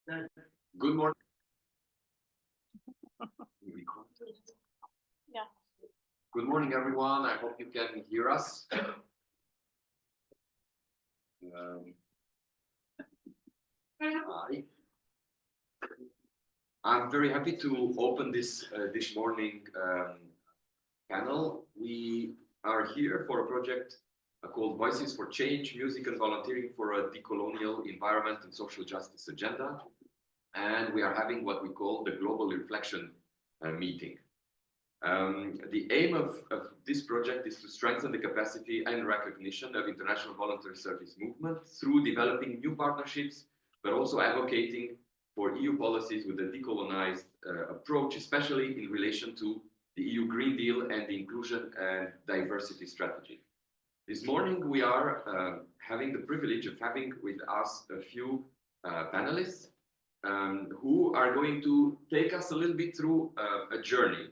Good morning. Yeah. Good morning, everyone. I hope you can hear us. Hi. I'm very happy to open this morning panel. We are here for a project called Voices for Change, Music and Volunteering for a Decolonial Environment and Social Justice Agenda. And we are having what we call the Global Reflection Meeting. The aim of this project is to strengthen the capacity and recognition of international voluntary service movement through developing new partnerships, but also advocating for EU policies with a decolonized approach, especially in relation to the EU Green Deal and the inclusion and diversity strategy. This morning, we are having the privilege of having with us a few panelists who are going to take us a little bit through a journey.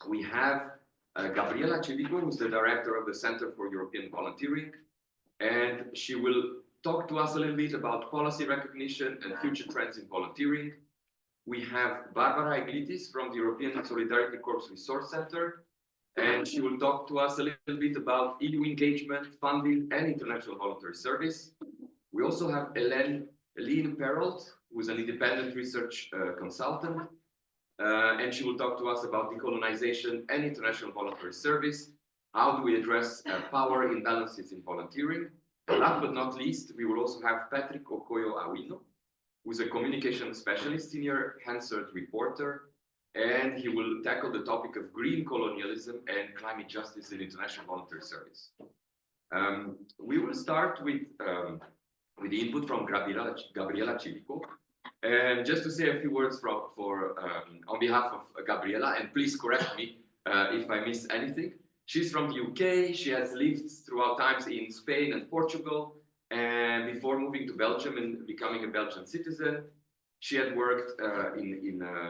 We have Gabriela Civico, who's the director of the Center for European Volunteering, and she will talk to us a little bit about policy recognition and future trends in volunteering. We have Barbara Iglitis from the European Solidarity Corps Resource Center, and she will talk to us a little bit about EU engagement, funding, and international voluntary service. We also have Helene Perrault, who is an independent research consultant, and she will talk to us about decolonization and international voluntary service. How do we address power imbalances in volunteering? And last but not least, we will also have Patrick Okoyo Awino, who is a communication specialist, senior Hansard reporter, and he will tackle the topic of green colonialism and climate justice in international voluntary service. We will start with the input from Gabriela Civico. And just to say a few words on behalf of Gabriela, and please correct me if I miss anything. She's from the UK. She has lived throughout times in Spain and Portugal, and before moving to Belgium and becoming a Belgian citizen, she had worked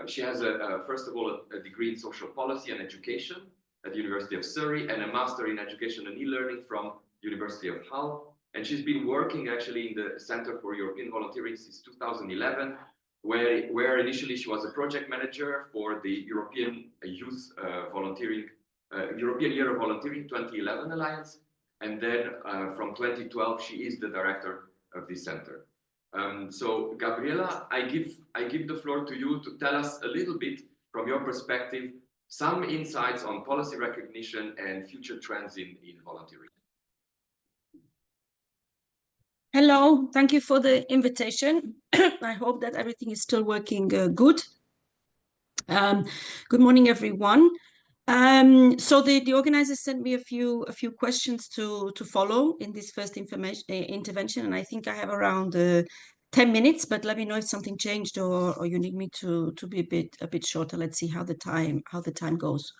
she has first of all a degree in social policy and education at the University of Surrey and a master in education and e-learning from University of Hull. And she's been working actually in the Center for European Volunteering since 2011, where initially she was a project manager for the European Youth Volunteering, European Year of Volunteering 2011 Alliance. And then from 2012, she is the director of this center. So Gabriela, I give the floor to you to tell us a little bit from your perspective, some insights on policy recognition and future trends in volunteering. Hello, thank you for the invitation. I hope that everything is still working good. Good morning, everyone. So the organizers sent me a few questions to follow in this first intervention, and I think I have around 10 minutes. But let me know if something changed or you need me to be a bit shorter. Let's see how the time goes.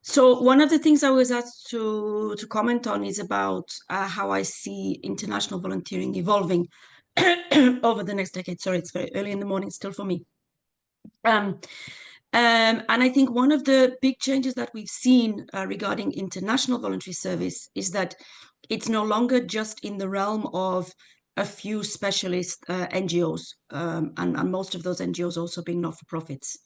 So one of the things I was asked to comment on is about how I see international volunteering evolving over the next decade. Sorry, it's very early in the morning still for me. And I think one of the big changes that we've seen regarding international voluntary service is that it's no longer just in the realm of a few specialist NGOs, and most of those NGOs also being not-for-profits.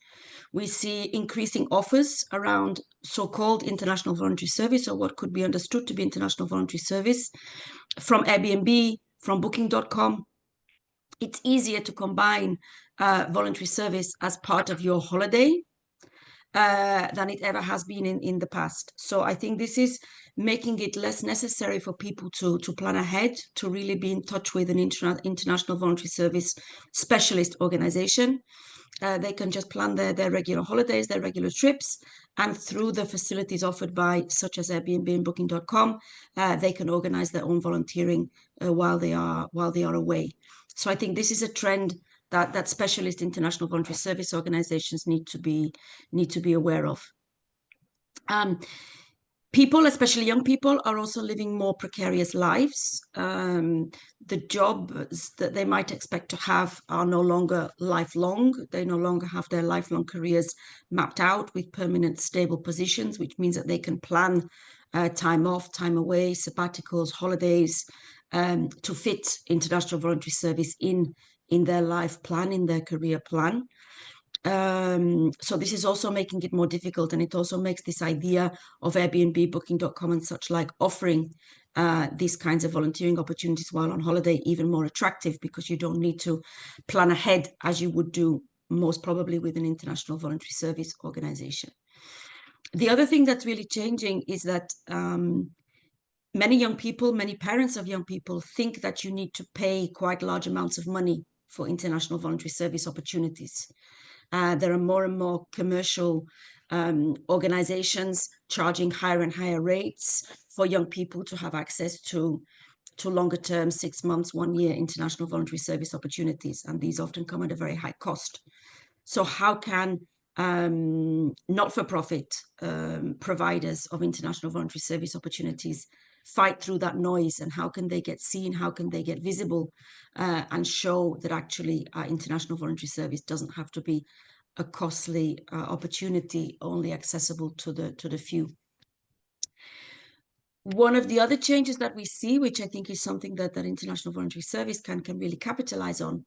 We see increasing offers around so-called international voluntary service, or what could be understood to be international voluntary service, from Airbnb, from Booking.com. It's easier to combine voluntary service as part of your holiday than it ever has been in the past. So I think this is making it less necessary for people to plan ahead, to really be in touch with an international voluntary service specialist organization. They can just plan their regular holidays, their regular trips, and through the facilities offered by such as Airbnb and Booking.com, they can organize their own volunteering while they are away. So I think this is a trend that specialist international voluntary service organizations need to be aware of. People, especially young people, are also living more precarious lives. The jobs that they might expect to have are no longer lifelong. They no longer have their lifelong careers mapped out with permanent, stable positions, which means that they can plan time off, time away, sabbaticals, holidays, to fit international voluntary service in in their life plan, in their career plan. So this is also making it more difficult, and it also makes this idea of Airbnb, Booking.com and such like offering these kinds of volunteering opportunities while on holiday even more attractive, because you don't need to plan ahead as you would do most probably with an international voluntary service organization. The other thing that's really changing is that many young people, many parents of young people think that you need to pay quite large amounts of money for international voluntary service opportunities. There are more and more commercial organizations charging higher and higher rates for young people to have access to longer term, 6 months, 1 year international voluntary service opportunities. And these often come at a very high cost. So how can not-for-profit providers of international voluntary service opportunities fight through that noise, and how can they get seen, how can they get visible, and show that actually international voluntary service doesn't have to be a costly opportunity only accessible to the few. One of the other changes that we see, which I think is something that international voluntary service can really capitalize on,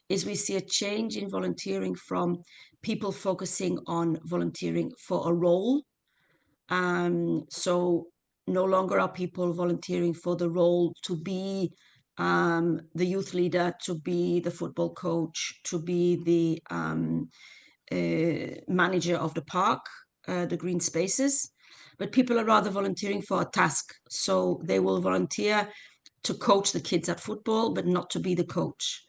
is we see a change in volunteering from people focusing on volunteering for a role. So no longer are people volunteering for the role to be the youth leader, to be the football coach, to be the manager of the park, the green spaces, but people are rather volunteering for a task. So they will volunteer to coach the kids at football, but not to be the coach.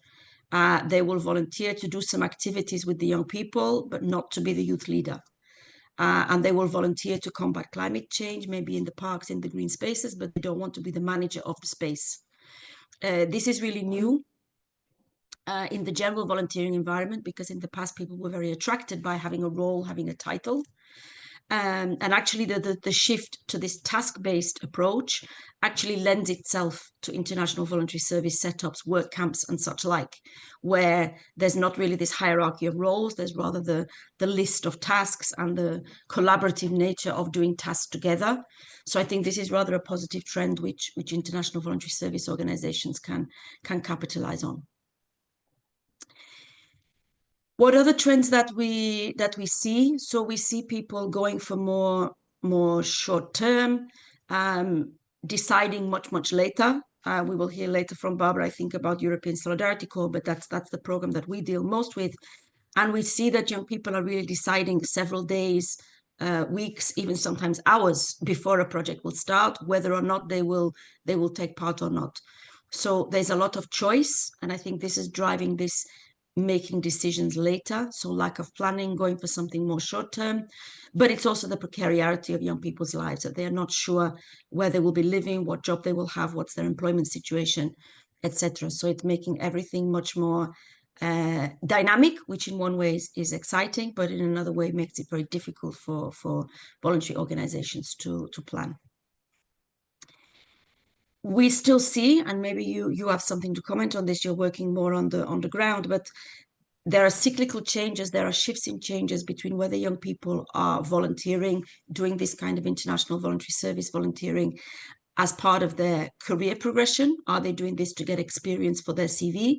They will volunteer to do some activities with the young people, but not to be the youth leader. And they will volunteer to combat climate change, maybe in the parks, in the green spaces, but they don't want to be the manager of the space. This is really new in the general volunteering environment, because in the past people were very attracted by having a role, having a title. And actually the shift to this task-based approach actually lends itself to international voluntary service setups, work camps and such like, where there's not really this hierarchy of roles, there's rather the list of tasks and the collaborative nature of doing tasks together. So I think this is rather a positive trend which international voluntary service organizations can capitalize on. What are the trends that we see? So we see people going for more short term, deciding much later. We will hear later from Barbara, I think, about European Solidarity Corps, but that's the program that we deal most with. And we see that young people are really deciding several days, weeks, even sometimes hours before a project will start, whether or not they will take part or not. So there's a lot of choice, and I think this is driving this making decisions later. So lack of planning, going for something more short term, but it's also the precarity of young people's lives, that they're not sure where they will be living, what job they will have, what's their employment situation, etc. So it's making everything much more dynamic, which in one way is exciting, but in another way makes it very difficult for voluntary organizations to plan. We still see, and maybe you have something to comment on this, you're working more on the ground, but there are cyclical changes, there are shifts in changes between whether young people are volunteering, doing this kind of international voluntary service volunteering as part of their career progression. Are they doing this to get experience for their CV?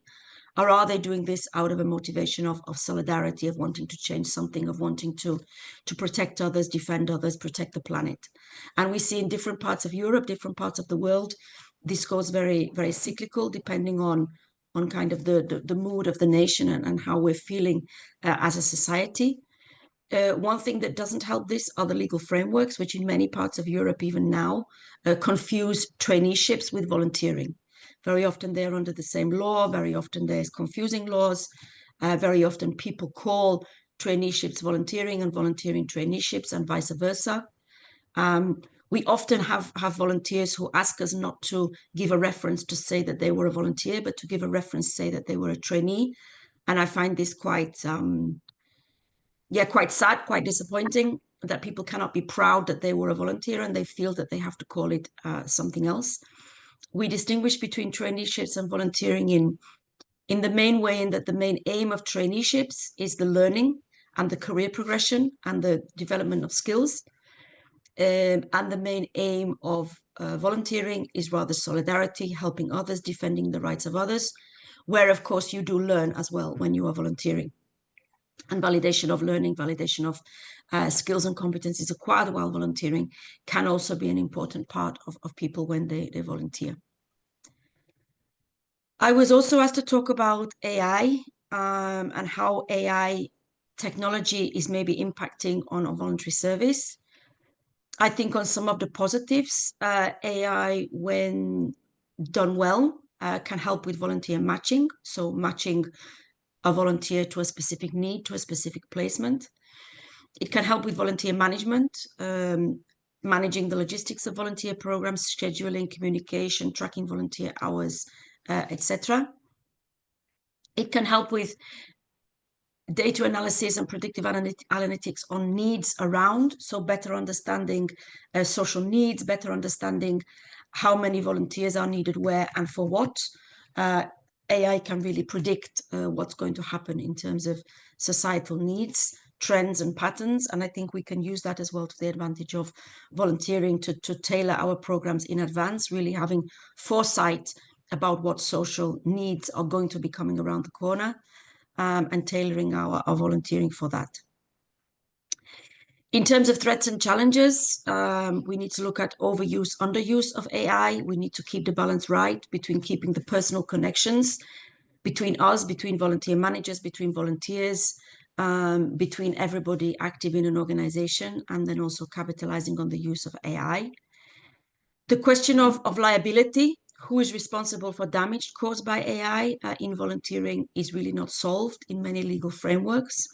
Or are they doing this out of a motivation of solidarity, of wanting to change something, of wanting to protect others, defend others, protect the planet? And we see in different parts of Europe, different parts of the world, this goes very, very cyclical, depending on kind of the mood of the nation and how we're feeling as a society. One thing that doesn't help this are the legal frameworks, which in many parts of Europe, even now, confuse traineeships with volunteering. Very often they're under the same law, very often there's confusing laws, very often people call traineeships volunteering and volunteering traineeships and vice versa. We often have volunteers who ask us not to give a reference to say that they were a volunteer, but to give a reference, say that they were a trainee. And I find this quite sad, quite disappointing, that people cannot be proud that they were a volunteer and they feel that they have to call it something else. We distinguish between traineeships and volunteering in the main way, in that the main aim of traineeships is the learning and the career progression and the development of skills. And the main aim of volunteering is rather solidarity, helping others, defending the rights of others, where of course you do learn as well when you are volunteering. And validation of learning, validation of skills and competencies acquired while volunteering can also be an important part of people when they volunteer. I was also asked to talk about AI and how AI technology is maybe impacting on a voluntary service. I think on some of the positives, AI, when done well, can help with volunteer matching. So matching a volunteer to a specific need, to a specific placement. It can help with volunteer management, managing the logistics of volunteer programs, scheduling, communication, tracking volunteer hours, etc. It can help with data analysis and predictive analytics on needs around, so better understanding social needs, better understanding how many volunteers are needed where and for what. AI can really predict what's going to happen in terms of societal needs, trends and patterns, and I think we can use that as well to the advantage of volunteering to tailor our programs in advance, really having foresight about what social needs are going to be coming around the corner. And tailoring our volunteering for that. In terms of threats and challenges, we need to look at overuse, underuse of AI. We need to keep the balance right between keeping the personal connections between us, between volunteer managers, between volunteers, between everybody active in an organization, and then also capitalizing on the use of AI. The question of liability, who is responsible for damage caused by AI in volunteering, is really not solved in many legal frameworks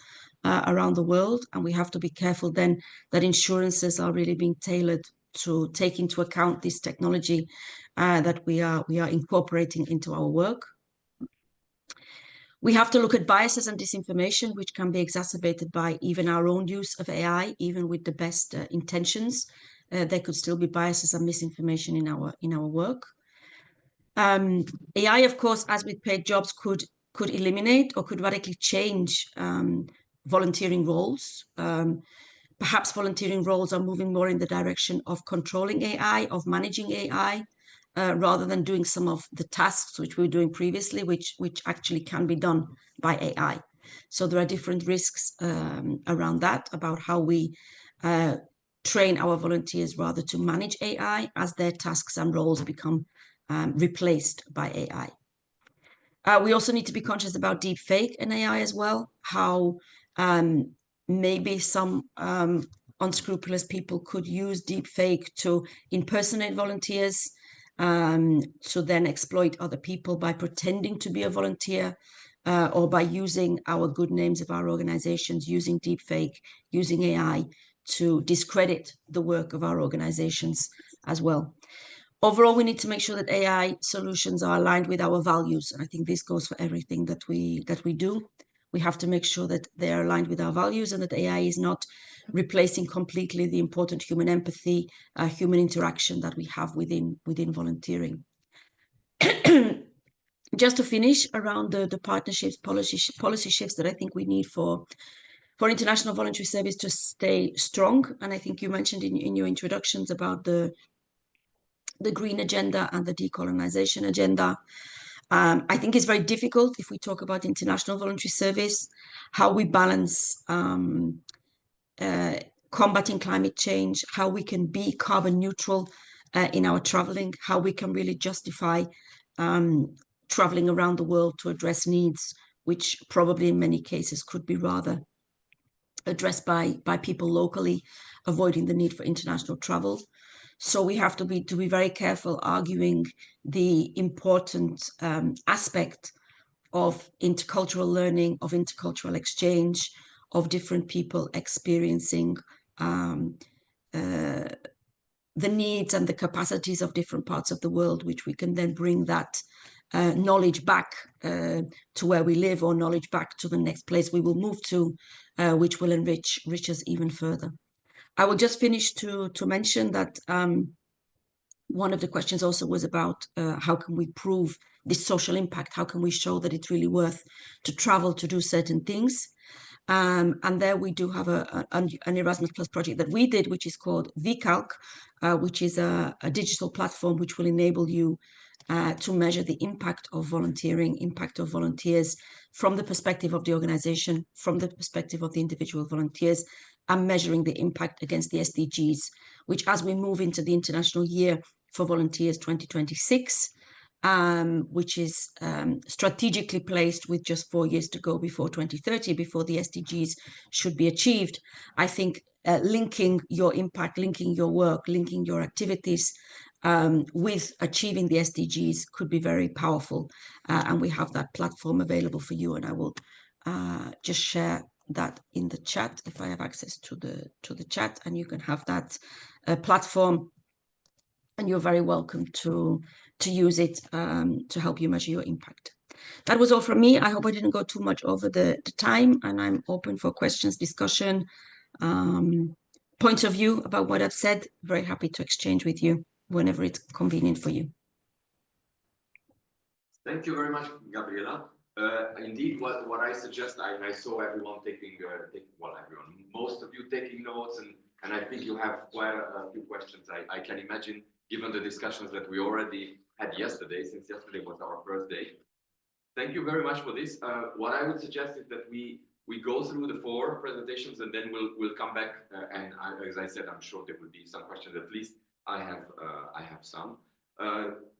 around the world. And we have to be careful then that insurances are really being tailored to take into account this technology that we are incorporating into our work. We have to look at biases and disinformation, which can be exacerbated by even our own use of AI, even with the best intentions. There could still be biases and misinformation in our work. AI, of course, as with paid jobs, could eliminate or could radically change volunteering roles. Perhaps volunteering roles are moving more in the direction of controlling AI, of managing AI, rather than doing some of the tasks which we were doing previously, which actually can be done by AI. So there are different risks around that, about how we train our volunteers rather to manage AI as their tasks and roles become replaced by AI. We also need to be conscious about deep fake and AI as well, how maybe some unscrupulous people could use deep fake to impersonate volunteers, to then exploit other people by pretending to be a volunteer, or by using our good names of our organizations, using deep fake, using AI to discredit the work of our organizations as well. Overall, we need to make sure that AI solutions are aligned with our values. And I think this goes for everything that we do. We have to make sure that they are aligned with our values and that AI is not replacing completely the important human empathy, human interaction that we have within volunteering. Just to finish around the partnerships, policy shifts that I think we need for international voluntary service to stay strong. And I think you mentioned in your introductions about the green agenda and the decolonization agenda. I think it's very difficult if we talk about international voluntary service, how we balance combating climate change, how we can be carbon neutral in our traveling, how we can really justify traveling around the world to address needs, which probably in many cases could be rather addressed by people locally, avoiding the need for international travel. So we have to be very careful arguing the important aspect of intercultural learning, of intercultural exchange, of different people experiencing the needs and the capacities of different parts of the world, which we can then bring that knowledge back to where we live, or knowledge back to the next place we will move to, which will enrich us even further. I will just finish to mention that one of the questions also was about how can we prove this social impact? How can we show that it's really worth to travel to do certain things? And there we do have an Erasmus Plus project that we did, which is called VCalc, which is a digital platform which will enable you to measure the impact of volunteering, impact of volunteers from the perspective of the organization, from the perspective of the individual volunteers, and measuring the impact against the SDGs, which as we move into the International Year for Volunteers 2026, which is strategically placed with just 4 years to go before 2030, before the SDGs should be achieved. I think linking your impact, linking your work, linking your activities with achieving the SDGs could be very powerful. And we have that platform available for you. And I will just share that in the chat if I have access to the chat, and you can have that platform, and you're very welcome to use it to help you measure your impact. That was all from me. I hope I didn't go too much over the time, and I'm open for questions, discussion, points of view about what I've said. Very happy to exchange with you whenever it's convenient for you. Thank you very much, Gabriela. Indeed, what I suggest, I saw everyone taking, most of you taking notes, and I think you have quite a few questions. I can imagine, given the discussions that we already had yesterday, since yesterday was our first day. Thank you very much for this. What I would suggest is that we go through the 4 presentations, and then we'll come back. As I said, I'm sure there will be some questions. At least I have some.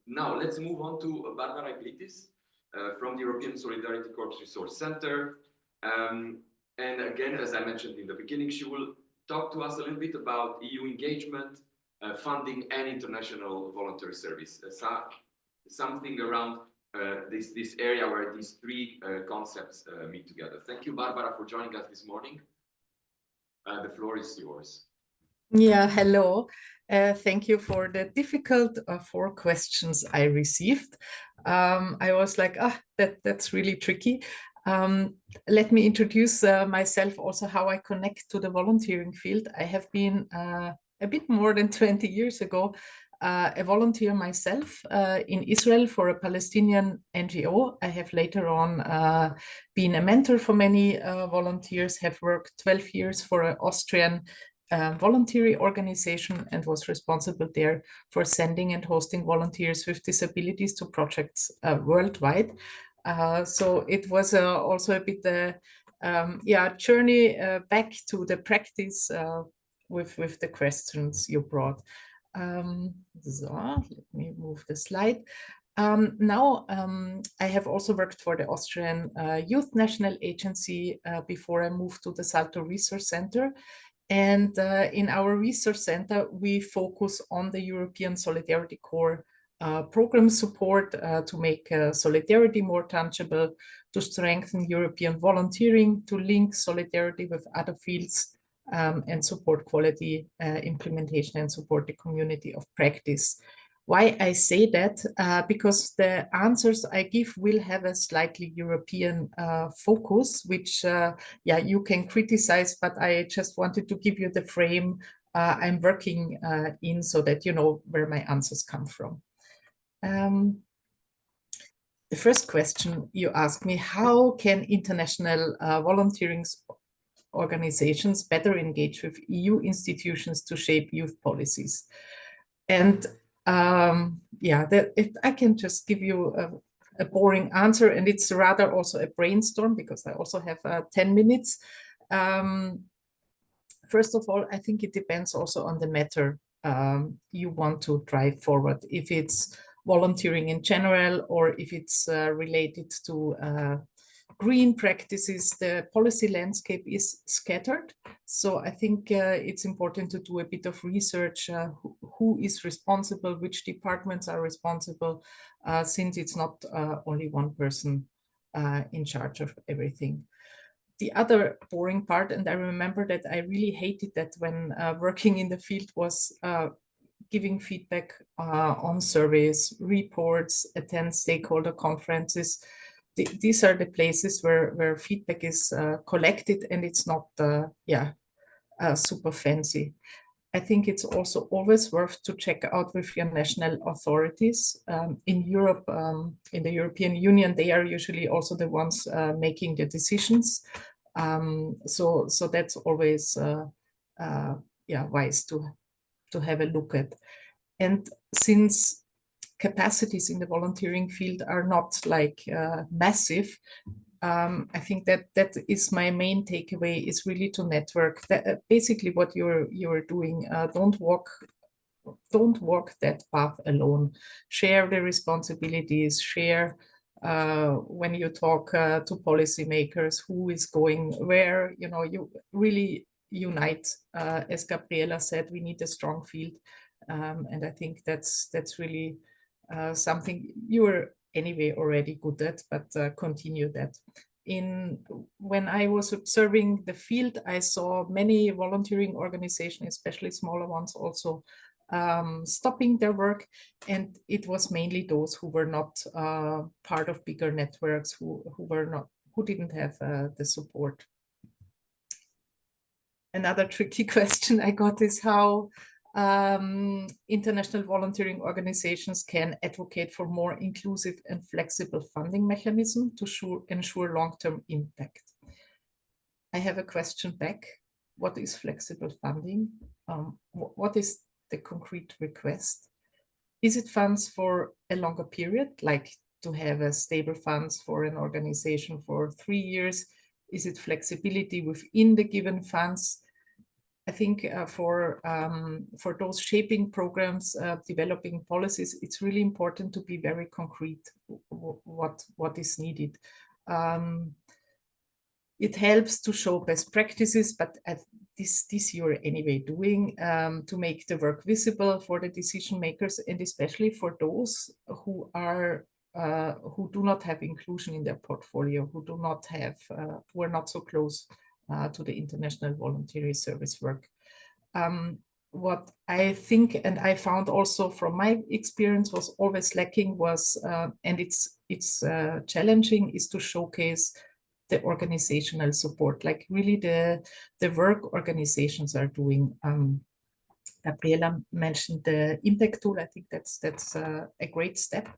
Now let's move on to Barbara Iglitis from the European Solidarity Corps Resource Center. And again, as I mentioned in the beginning, she will talk to us a little bit about EU engagement, funding, and international voluntary service. Something around this area where these 3 concepts meet together. Thank you, Barbara, for joining us this morning. The floor is yours. Yeah, hello. Thank you for the difficult 4 questions I received. I was like, that's really tricky. Let me introduce myself also, how I connect to the volunteering field. I have been a bit more than 20 years ago a volunteer myself in Israel for a Palestinian NGO. I have later on been a mentor for many volunteers, have worked 12 years for an Austrian voluntary organization, and was responsible there for sending and hosting volunteers with disabilities to projects worldwide. So it was also a bit journey back to the practice with the questions you brought. So let me move the slide. Now I have also worked for the Austrian Youth National Agency before I moved to the Salto Resource Center. And in our research center, we focus on the European Solidarity Corps program support to make solidarity more tangible, to strengthen European volunteering, to link solidarity with other fields, and support quality implementation and support the community of practice. Why I say that? Because the answers I give will have a slightly European focus, which you can criticize, but I just wanted to give you the frame I'm working in, so that you know where my answers come from. The first question you asked me: how can international volunteering organizations better engage with EU institutions to shape youth policies? And I can just give you a boring answer, and it's rather also a brainstorm, because I also have 10 minutes. First of all, I think it depends also on the matter you want to drive forward. If it's volunteering in general, or if it's related to green practices, the policy landscape is scattered. So I think it's important to do a bit of research, who is responsible, which departments are responsible, since it's not only one person in charge of everything. The other boring part, and I remember that I really hated that when working in the field, was giving feedback on surveys, reports, attend stakeholder conferences. These are the places where feedback is collected, and it's not super fancy. I think it's also always worth to check out with your national authorities. In Europe, in the European Union, they are usually also the ones making the decisions. So that's always wise to have a look at. And since capacities in the volunteering field are not like massive. I think that is my main takeaway, is really to network. That, basically what you're doing. Don't walk that path alone. Share the responsibilities, share when you talk to policymakers, who is going where, you really unite. As Gabriela said, we need a strong field. And I think that's really something you were anyway already good at, but continue that. When I was observing the field, I saw many volunteering organizations, especially smaller ones, also stopping their work, and it was mainly those who were not part of bigger networks, who didn't have the support. Another tricky question I got is how international volunteering organizations can advocate for more inclusive and flexible funding mechanism to ensure long-term impact. I have a question back. What is flexible funding? What is the concrete request? Is it funds for a longer period, like to have a stable funds for an organization for 3 years? Is it flexibility within the given funds? I think for those shaping programs, developing policies, it's really important to be very concrete what is needed. It helps to show best practices, but this you're anyway doing to make the work visible for the decision makers, and especially for those who do not have inclusion in their portfolio, who are not so close to the international voluntary service work. What I think, and I found also from my experience, was always lacking was, and it's challenging, is to showcase the organizational support, like really the work organizations are doing. Gabriela mentioned the impact tool. I think that's a great step.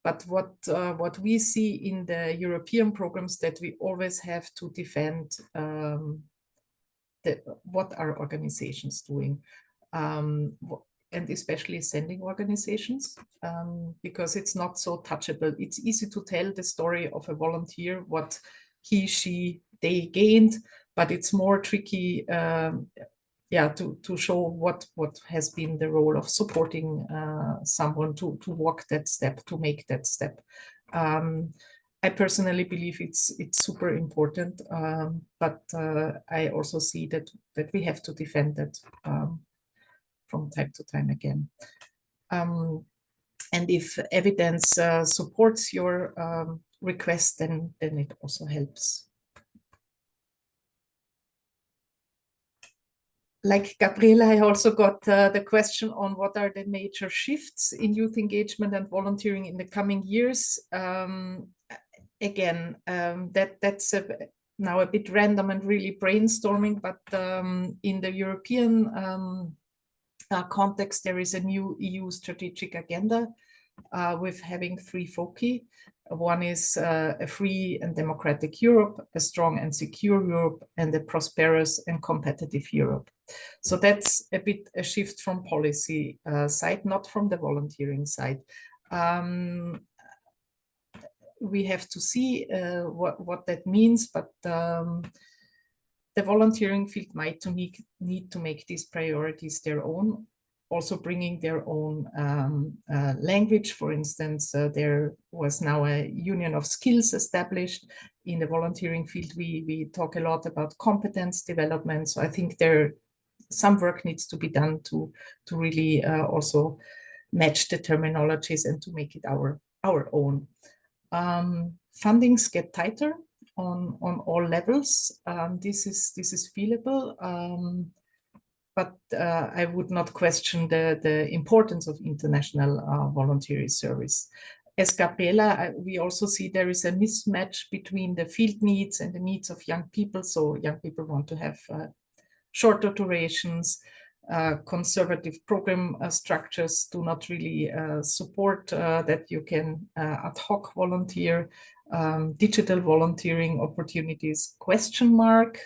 But what we see in the European programs, that we always have to defend what are organizations doing, and especially sending organizations, because it's not so touchable. It's easy to tell the story of a volunteer, what he, she, they gained, but it's more tricky, to show what has been the role of supporting someone to walk that step, to make that step. I personally believe it's super important, but I also see that we have to defend that from time to time again. And if evidence supports your request, then it also helps. Like Gabriela, I also got the question on what are the major shifts in youth engagement and volunteering in the coming years. Again, that's now a bit random and really brainstorming, but in the European context, there is a new EU strategic agenda with having 3 foci. One is a free and democratic Europe, a strong and secure Europe, and a prosperous and competitive Europe. So that's a bit a shift from policy side, not from the volunteering side. We have to see what that means, but the volunteering field might need to make these priorities their own, also bringing their own language. For instance, there was now a union of skills established. In the volunteering field, we talk a lot about competence development. So I think some work needs to be done to really also match the terminologies and to make it our own. Fundings get tighter on all levels. This is feasible, but I would not question the importance of international voluntary service. As Gabriela, we also see there is a mismatch between the field needs and the needs of young people. So young people want to have shorter durations. Conservative program structures do not really support that you can ad hoc volunteer. Digital volunteering opportunities, question mark.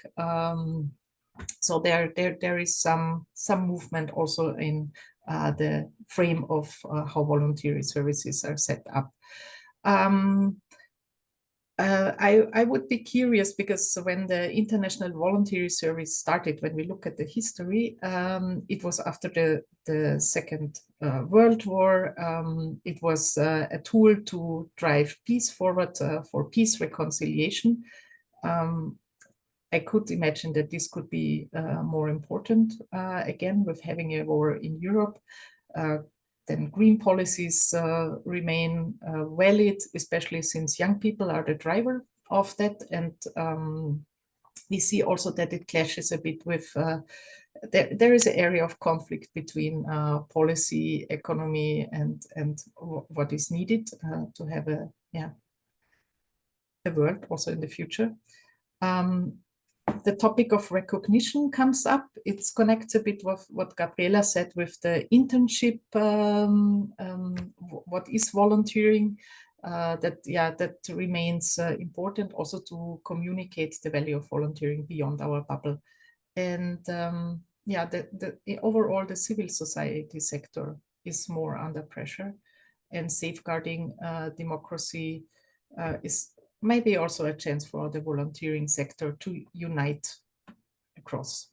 So there is some movement also in the frame of how voluntary services are set up. I would be curious because when the International Voluntary Service started, when we look at the history, it was after the Second World War. It was a tool to drive peace forward for peace reconciliation. I could imagine that this could be more important again with having a war in Europe. Then green policies remain valid, especially since young people are the driver of that. And we see also that it clashes a bit with, there is an area of conflict between policy, economy, and what is needed to have a world also in the future. The topic of recognition comes up. It connects a bit with what Gabriela said with the internship. What is volunteering? That remains important also to communicate the value of volunteering beyond our bubble. And overall, the civil society sector is more under pressure, and safeguarding democracy is maybe also a chance for the volunteering sector to unite across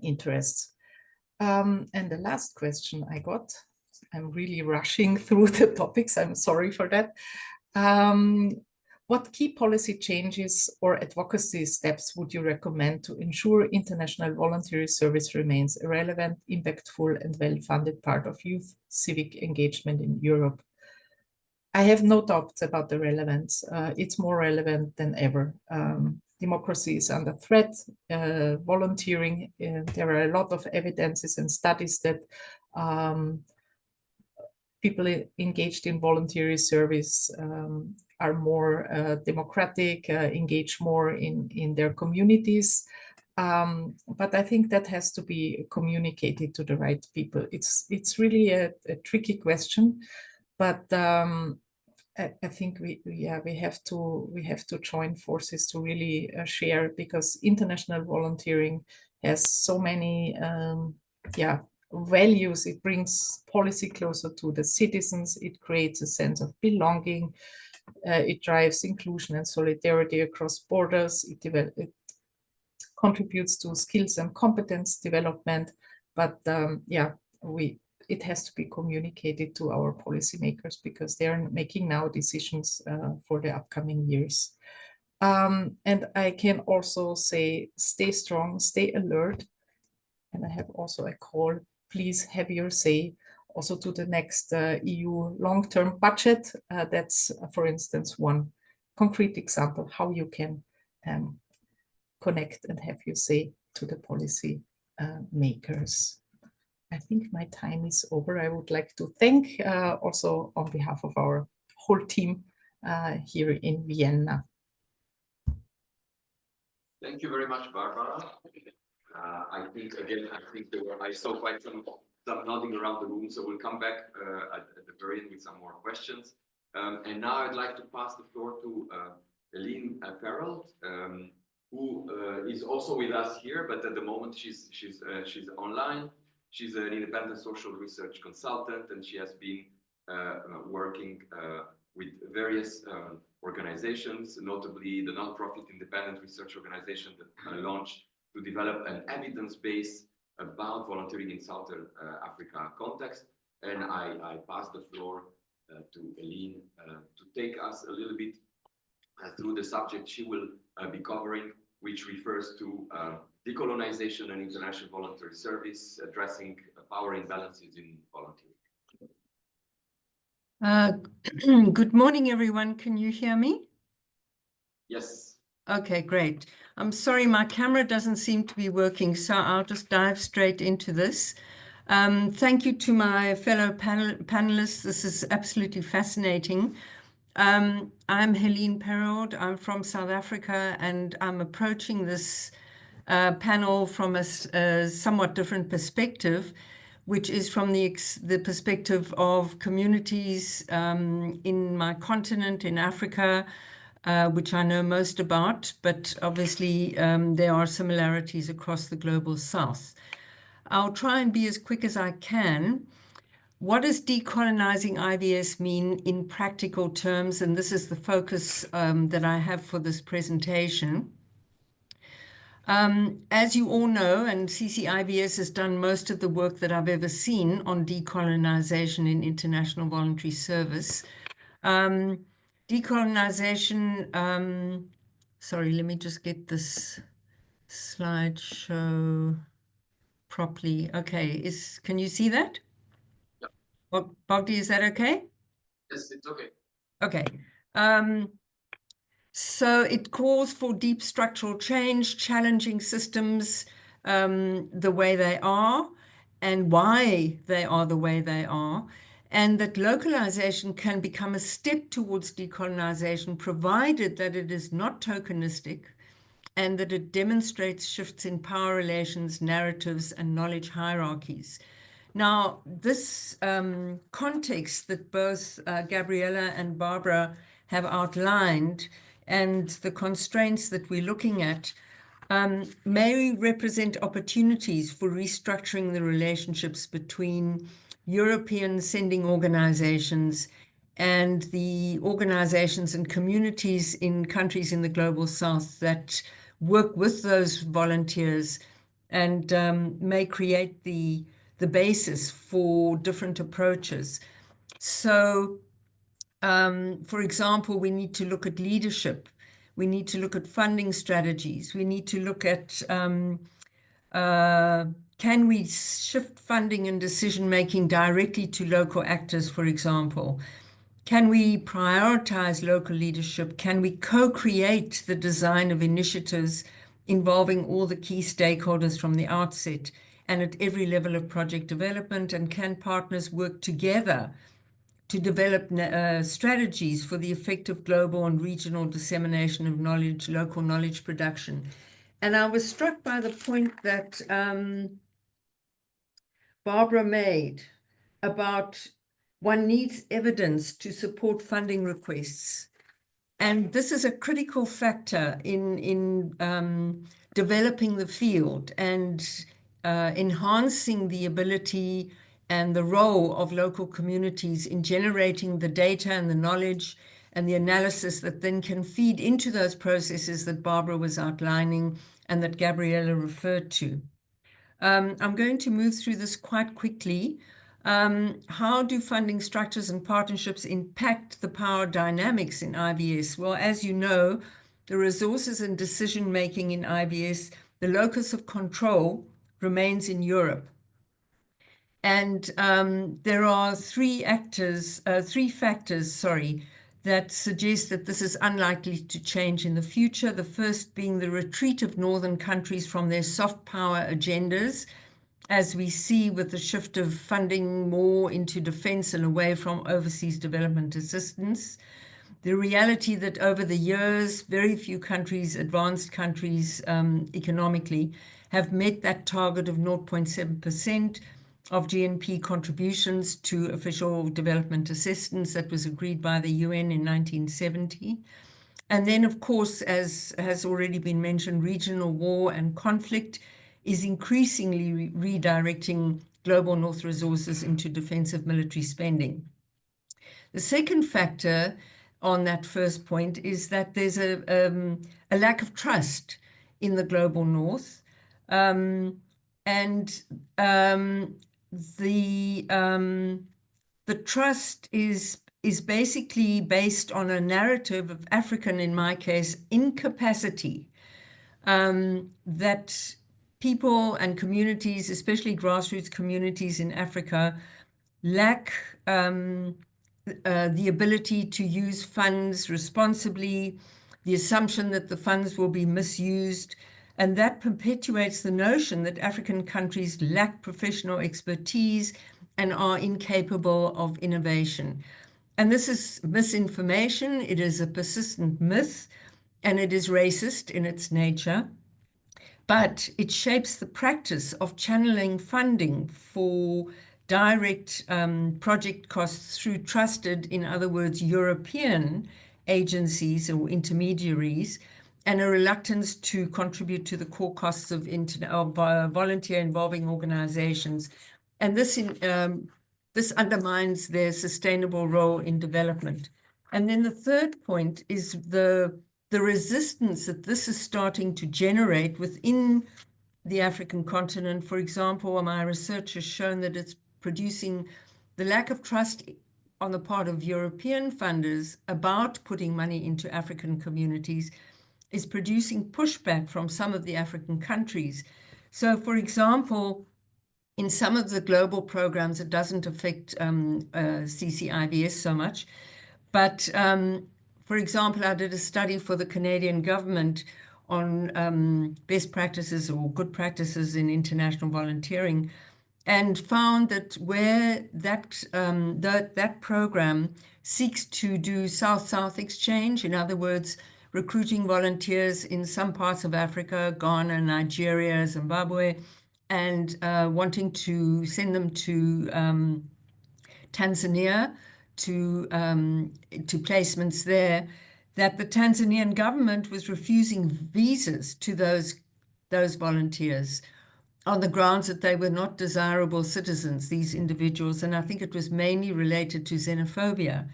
interests. And the last question I got, I'm really rushing through the topics, I'm sorry for that. What key policy changes or advocacy steps would you recommend to ensure international voluntary service remains a relevant, impactful, and well-funded part of youth civic engagement in Europe? I have no doubts about the relevance. It's more relevant than ever. Democracy is under threat. Volunteering, there are a lot of evidences and studies that people engaged in voluntary service are more democratic, engage more in their communities. But I think that has to be communicated to the right people. It's really a tricky question. But I think we have to join forces to really share, because international volunteering has so many values. It brings policy closer to the citizens. It creates a sense of belonging. It drives inclusion and solidarity across borders. It contributes to skills and competence development. But it has to be communicated to our policymakers, because they are making now decisions for the upcoming years. And I can also say, stay strong, stay alert. And I have also a call, please have your say also to the next EU long-term budget. That's, for instance, one concrete example how you can connect and have your say to the policy makers. I think my time is over. I would like to thank also on behalf of our whole team here in Vienna. Thank you very much, Barbara. I think I saw quite some nodding around the room, so we'll come back at the very end with some more questions. And now I'd like to pass the floor to Eileen Farrell, who is also with us here, but at the moment she's online. She's an independent social research consultant, and she has been working with various organizations, notably the nonprofit independent research organization that launched to develop an evidence base about volunteering in Southern Africa context. And I pass the floor to Eileen to take us a little bit through the subject she will be covering, which refers to decolonization and international voluntary service, addressing power imbalances in volunteering. Good morning, everyone. Can you hear me? Yes. Okay, great. I'm sorry, my camera doesn't seem to be working, so I'll just dive straight into this. Thank you to my fellow panelists. This is absolutely fascinating. I'm Helene Perraud. I'm from South Africa, and I'm approaching this panel from a somewhat different perspective, which is from the perspective of communities in my continent, in Africa, which I know most about, but obviously there are similarities across the global south. I'll try and be as quick as I can. What does decolonizing IVS mean in practical terms? And this is the focus that I have for this presentation. As you all know, and CCIVS has done most of the work that I've ever seen on decolonization in international voluntary service. Decolonization, sorry, let me just get this slideshow properly. Okay, can you see that? Yeah. Bogdi, is that okay? Yes, it's okay. Okay. So it calls for deep structural change, challenging systems the way they are and why they are the way they are, and that localization can become a step towards decolonization, provided that it is not tokenistic and that it demonstrates shifts in power relations, narratives, and knowledge hierarchies. Now, this context that both Gabriella and Barbara have outlined and the constraints that we're looking at may represent opportunities for restructuring the relationships between European sending organizations and the organizations and communities in countries in the global south that work with those volunteers and may create the basis for different approaches. So, for example, we need to look at leadership. We need to look at funding strategies. We need to look at can we shift funding and decision-making directly to local actors, for example? Can we prioritize local leadership? Can we co-create the design of initiatives involving all the key stakeholders from the outset and at every level of project development? And can partners work together to develop strategies for the effective global and regional dissemination of knowledge, local knowledge production? And I was struck by the point that Barbara made about one needs evidence to support funding requests. And this is a critical factor in developing the field and enhancing the ability and the role of local communities in generating the data and the knowledge and the analysis that then can feed into those processes that Barbara was outlining and that Gabriella referred to. I'm going to move through this quite quickly. How do funding structures and partnerships impact the power dynamics in IVS? Well, as you know, the resources and decision-making in IVS, the locus of control remains in Europe. And there are three factors, that suggest that this is unlikely to change in the future. The first being the retreat of northern countries from their soft power agendas, as we see with the shift of funding more into defense and away from overseas development assistance. The reality that over the years, very few countries, advanced countries economically, have met that target of 0.7% of GNP contributions to official development assistance that was agreed by the UN in 1970. And then, of course, as has already been mentioned, regional war and conflict is increasingly redirecting global North resources into defensive military spending. The second factor on that first point is that there's a lack of trust in the global North. The trust is basically based on a narrative of African, in my case, incapacity, that people and communities, especially grassroots communities in Africa, lack the ability to use funds responsibly, the assumption that the funds will be misused, and that perpetuates the notion that African countries lack professional expertise and are incapable of innovation. And this is misinformation. It is a persistent myth, and it is racist in its nature. But it shapes the practice of channeling funding for direct project costs through trusted, in other words, European agencies or intermediaries and a reluctance to contribute to the core costs of volunteer involving organizations. And this undermines their sustainable role in development. And then the third point is the resistance that this is starting to generate within the African continent. For example, my research has shown that it's producing the lack of trust on the part of European funders about putting money into African communities is producing pushback from some of the African countries. So, for example, in some of the global programs, it doesn't affect CCIVS so much. But, for example, I did a study for the Canadian government on best practices or good practices in international volunteering, and found that where that program seeks to do South-South exchange, in other words, recruiting volunteers in some parts of Africa, Ghana, Nigeria, Zimbabwe, and wanting to send them to Tanzania to placements there, that the Tanzanian government was refusing visas to those volunteers on the grounds that they were not desirable citizens, these individuals. And I think it was mainly related to xenophobia.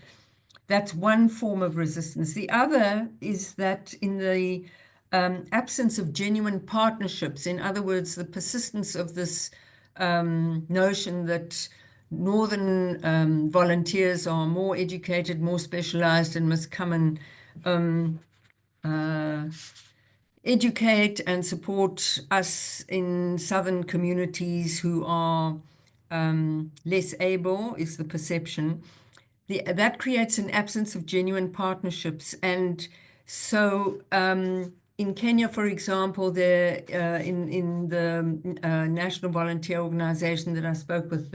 That's one form of resistance. The other is that in the absence of genuine partnerships, in other words, the persistence of this notion that Northern volunteers are more educated, more specialized, and must come and educate and support us in Southern communities who are less able, is the perception. That creates an absence of genuine partnerships. And so in Kenya, for example, there in the National Volunteer Organization that I spoke with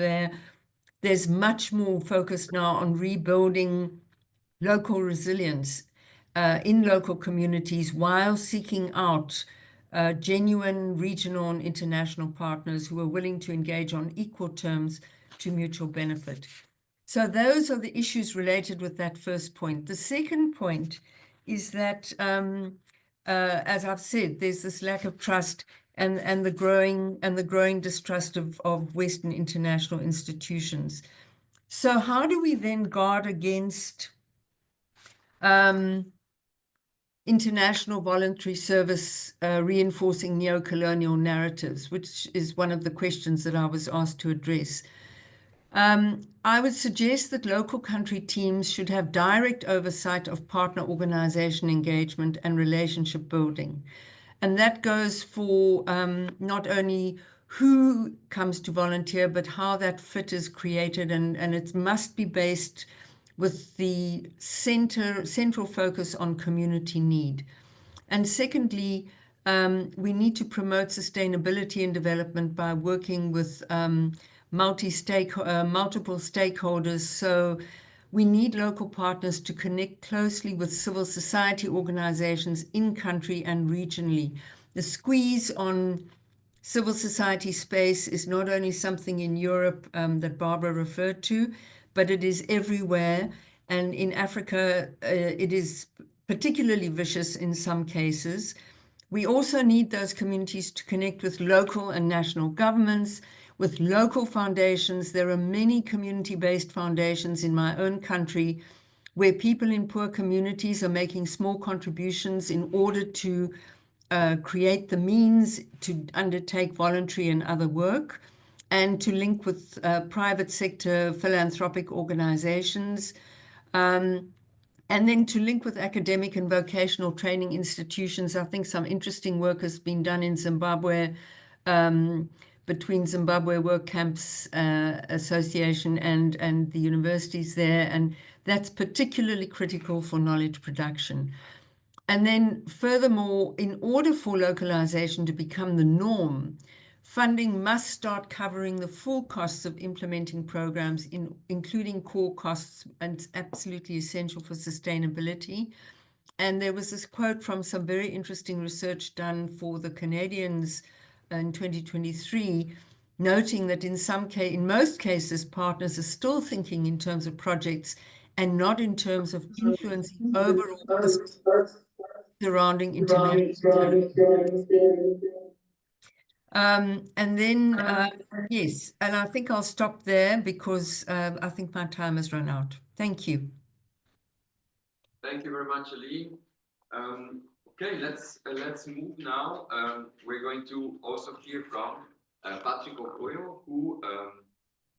there's much more focus now on rebuilding local resilience in local communities while seeking out genuine regional and international partners who are willing to engage on equal terms to mutual benefit. So those are the issues related with that first point. The second point is that, as I've said, there's this lack of trust and the growing distrust of Western international institutions. So how do we then guard against international voluntary service reinforcing neo-colonial narratives, which is one of the questions that I was asked to address? I would suggest that local country teams should have direct oversight of partner organization engagement and relationship building. And that goes for not only who comes to volunteer, but how that fit is created. And it must be based with the central focus on community need. And secondly, we need to promote sustainability and development by working with multiple stakeholders. So we need local partners to connect closely with civil society organizations in country and regionally. The squeeze on civil society space is not only something in Europe that Barbara referred to, but it is everywhere. And in Africa, it is particularly vicious in some cases. We also need those communities to connect with local and national governments, with local foundations. There are many community-based foundations in my own country where people in poor communities are making small contributions in order to create the means to undertake voluntary and other work, and to link with private sector philanthropic organizations, and then to link with academic and vocational training institutions. I think some interesting work has been done in Zimbabwe between Zimbabwe Work Camps Association and the universities there, and that's particularly critical for knowledge production. And then furthermore, in order for localization to become the norm, funding must start covering the full costs of implementing programs, including core costs, and it's absolutely essential for sustainability. And there was this quote from some very interesting research done for the Canadians in 2023, noting that in most cases, partners are still thinking in terms of projects and not in terms of influencing overall costs surrounding international. And then, yes, and I think I'll stop there because I think my time has run out. Thank you. Thank you very much, Ali. Okay, let's move now. We're going to also hear from Patrick Okoyo, who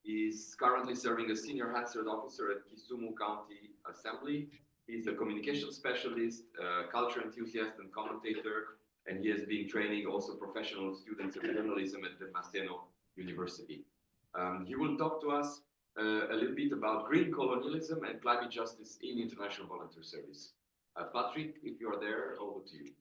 is currently serving as Senior Hazard Officer at Kisumu County Assembly. He's a communication specialist, culture enthusiast, and commentator, and he has been training also professional students of journalism at the Maseno University. He will talk to us a little bit about green colonialism and climate justice in international volunteer service. Patrick, if you are there, over to you.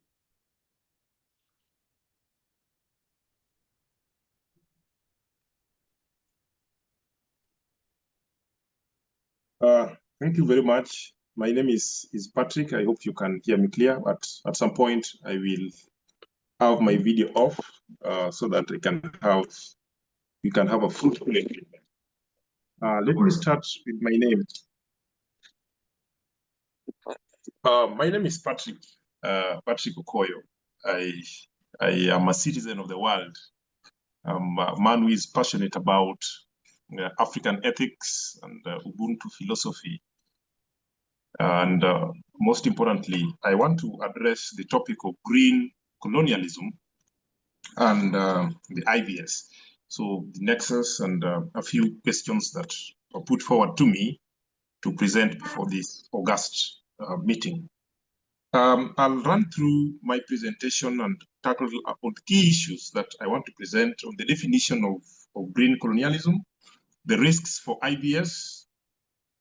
Thank you very much. My name is Patrick. I hope you can hear me clear, but at some point I will have my video off so that we can have a fruitful agreement. Let me start with my name. My name is Patrick Okoyo. I am a citizen of the world. I'm a man who is passionate about African ethics and Ubuntu philosophy. And most importantly, I want to address the topic of green colonialism and the IVS. So the nexus and a few questions that are put forward to me to present before this August meeting. I'll run through my presentation and tackle on the key issues that I want to present on the definition of green colonialism, the risks for IVS,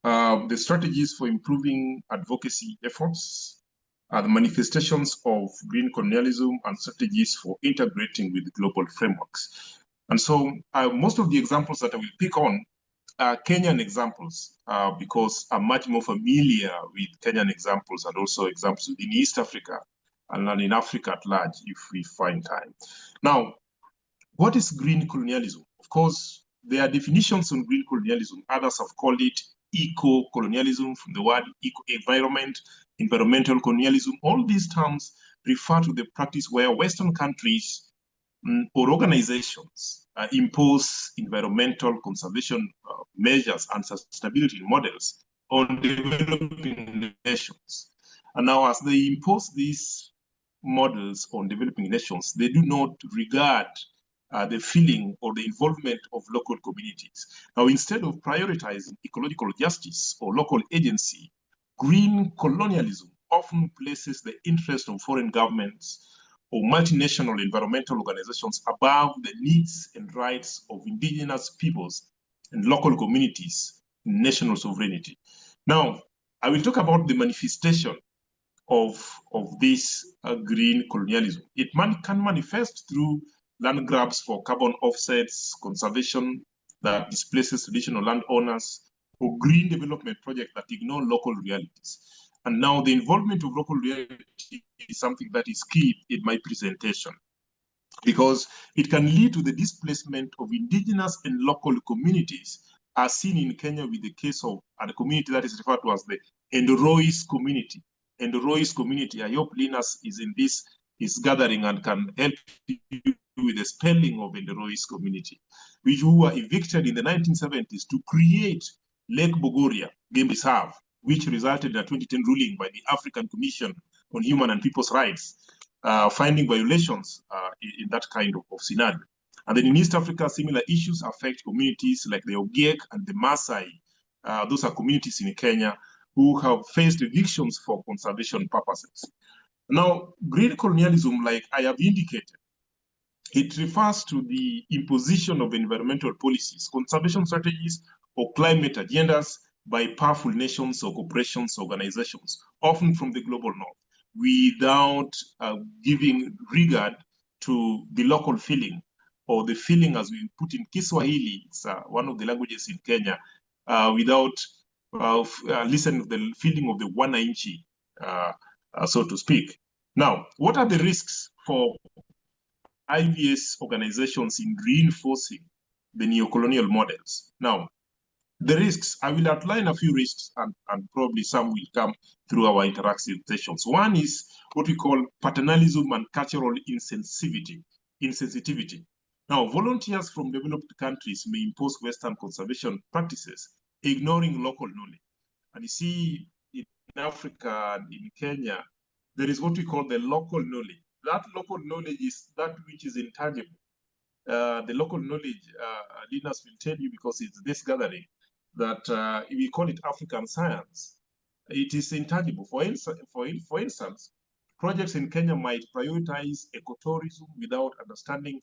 the strategies for improving advocacy efforts, the manifestations of green colonialism, and strategies for integrating with global frameworks. And so most of the examples that I will pick on are Kenyan examples because I'm much more familiar with Kenyan examples and also examples in East Africa and in Africa at large if we find time. Now, what is green colonialism? Of course, there are definitions on green colonialism. Others have called it eco-colonialism from the word eco-environment, environmental colonialism. All these terms refer to the practice where Western countries or organizations impose environmental conservation measures and sustainability models on developing nations. And now as they impose these models on developing nations, they do not regard the feeling or the involvement of local communities. Now, instead of prioritizing ecological justice or local agency, green colonialism often places the interest of foreign governments or multinational environmental organizations above the needs and rights of indigenous peoples and local communities in national sovereignty. Now, I will talk about the manifestation of this green colonialism. It can manifest through land grabs for carbon offsets, conservation that displaces traditional landowners, or green development projects that ignore local realities. And now the involvement of local reality is something that is key in my presentation because it can lead to the displacement of indigenous and local communities as seen in Kenya with the case of a community that is referred to as the Endorois community. Endorois community, I hope Linus is in this gathering and can help you with the spelling of Endorois community, which were evicted in the 1970s to create Lake Bogoria Game Reserve, which resulted in a 2010 ruling by the African Commission on Human and People's Rights, finding violations in that kind of scenario. And then in East Africa, similar issues affect communities like the Ogiek and the Maasai. Those are communities in Kenya who have faced evictions for conservation purposes. Now, green colonialism, like I have indicated, it refers to the imposition of environmental policies, conservation strategies, or climate agendas by powerful nations or corporations, organizations, often from the global north, without giving regard to the local feeling, or the feeling as we put in Kiswahili, it's one of the languages in Kenya, without listening to the feeling of the wananchi, so to speak. Now, what are the risks for IVS organizations in reinforcing the neocolonial models? Now, The risks, I will outline a few risks, and probably some will come through our interactive sessions. One is what we call paternalism and cultural insensitivity. Now, volunteers from developed countries may impose Western conservation practices, ignoring local knowledge. And you see, in Africa and in Kenya, there is what we call the local knowledge. That local knowledge is that which is intangible. The local knowledge, Linus will tell you, because it's this gathering, that we call it African science. It is intangible. For instance, projects in Kenya might prioritize ecotourism without understanding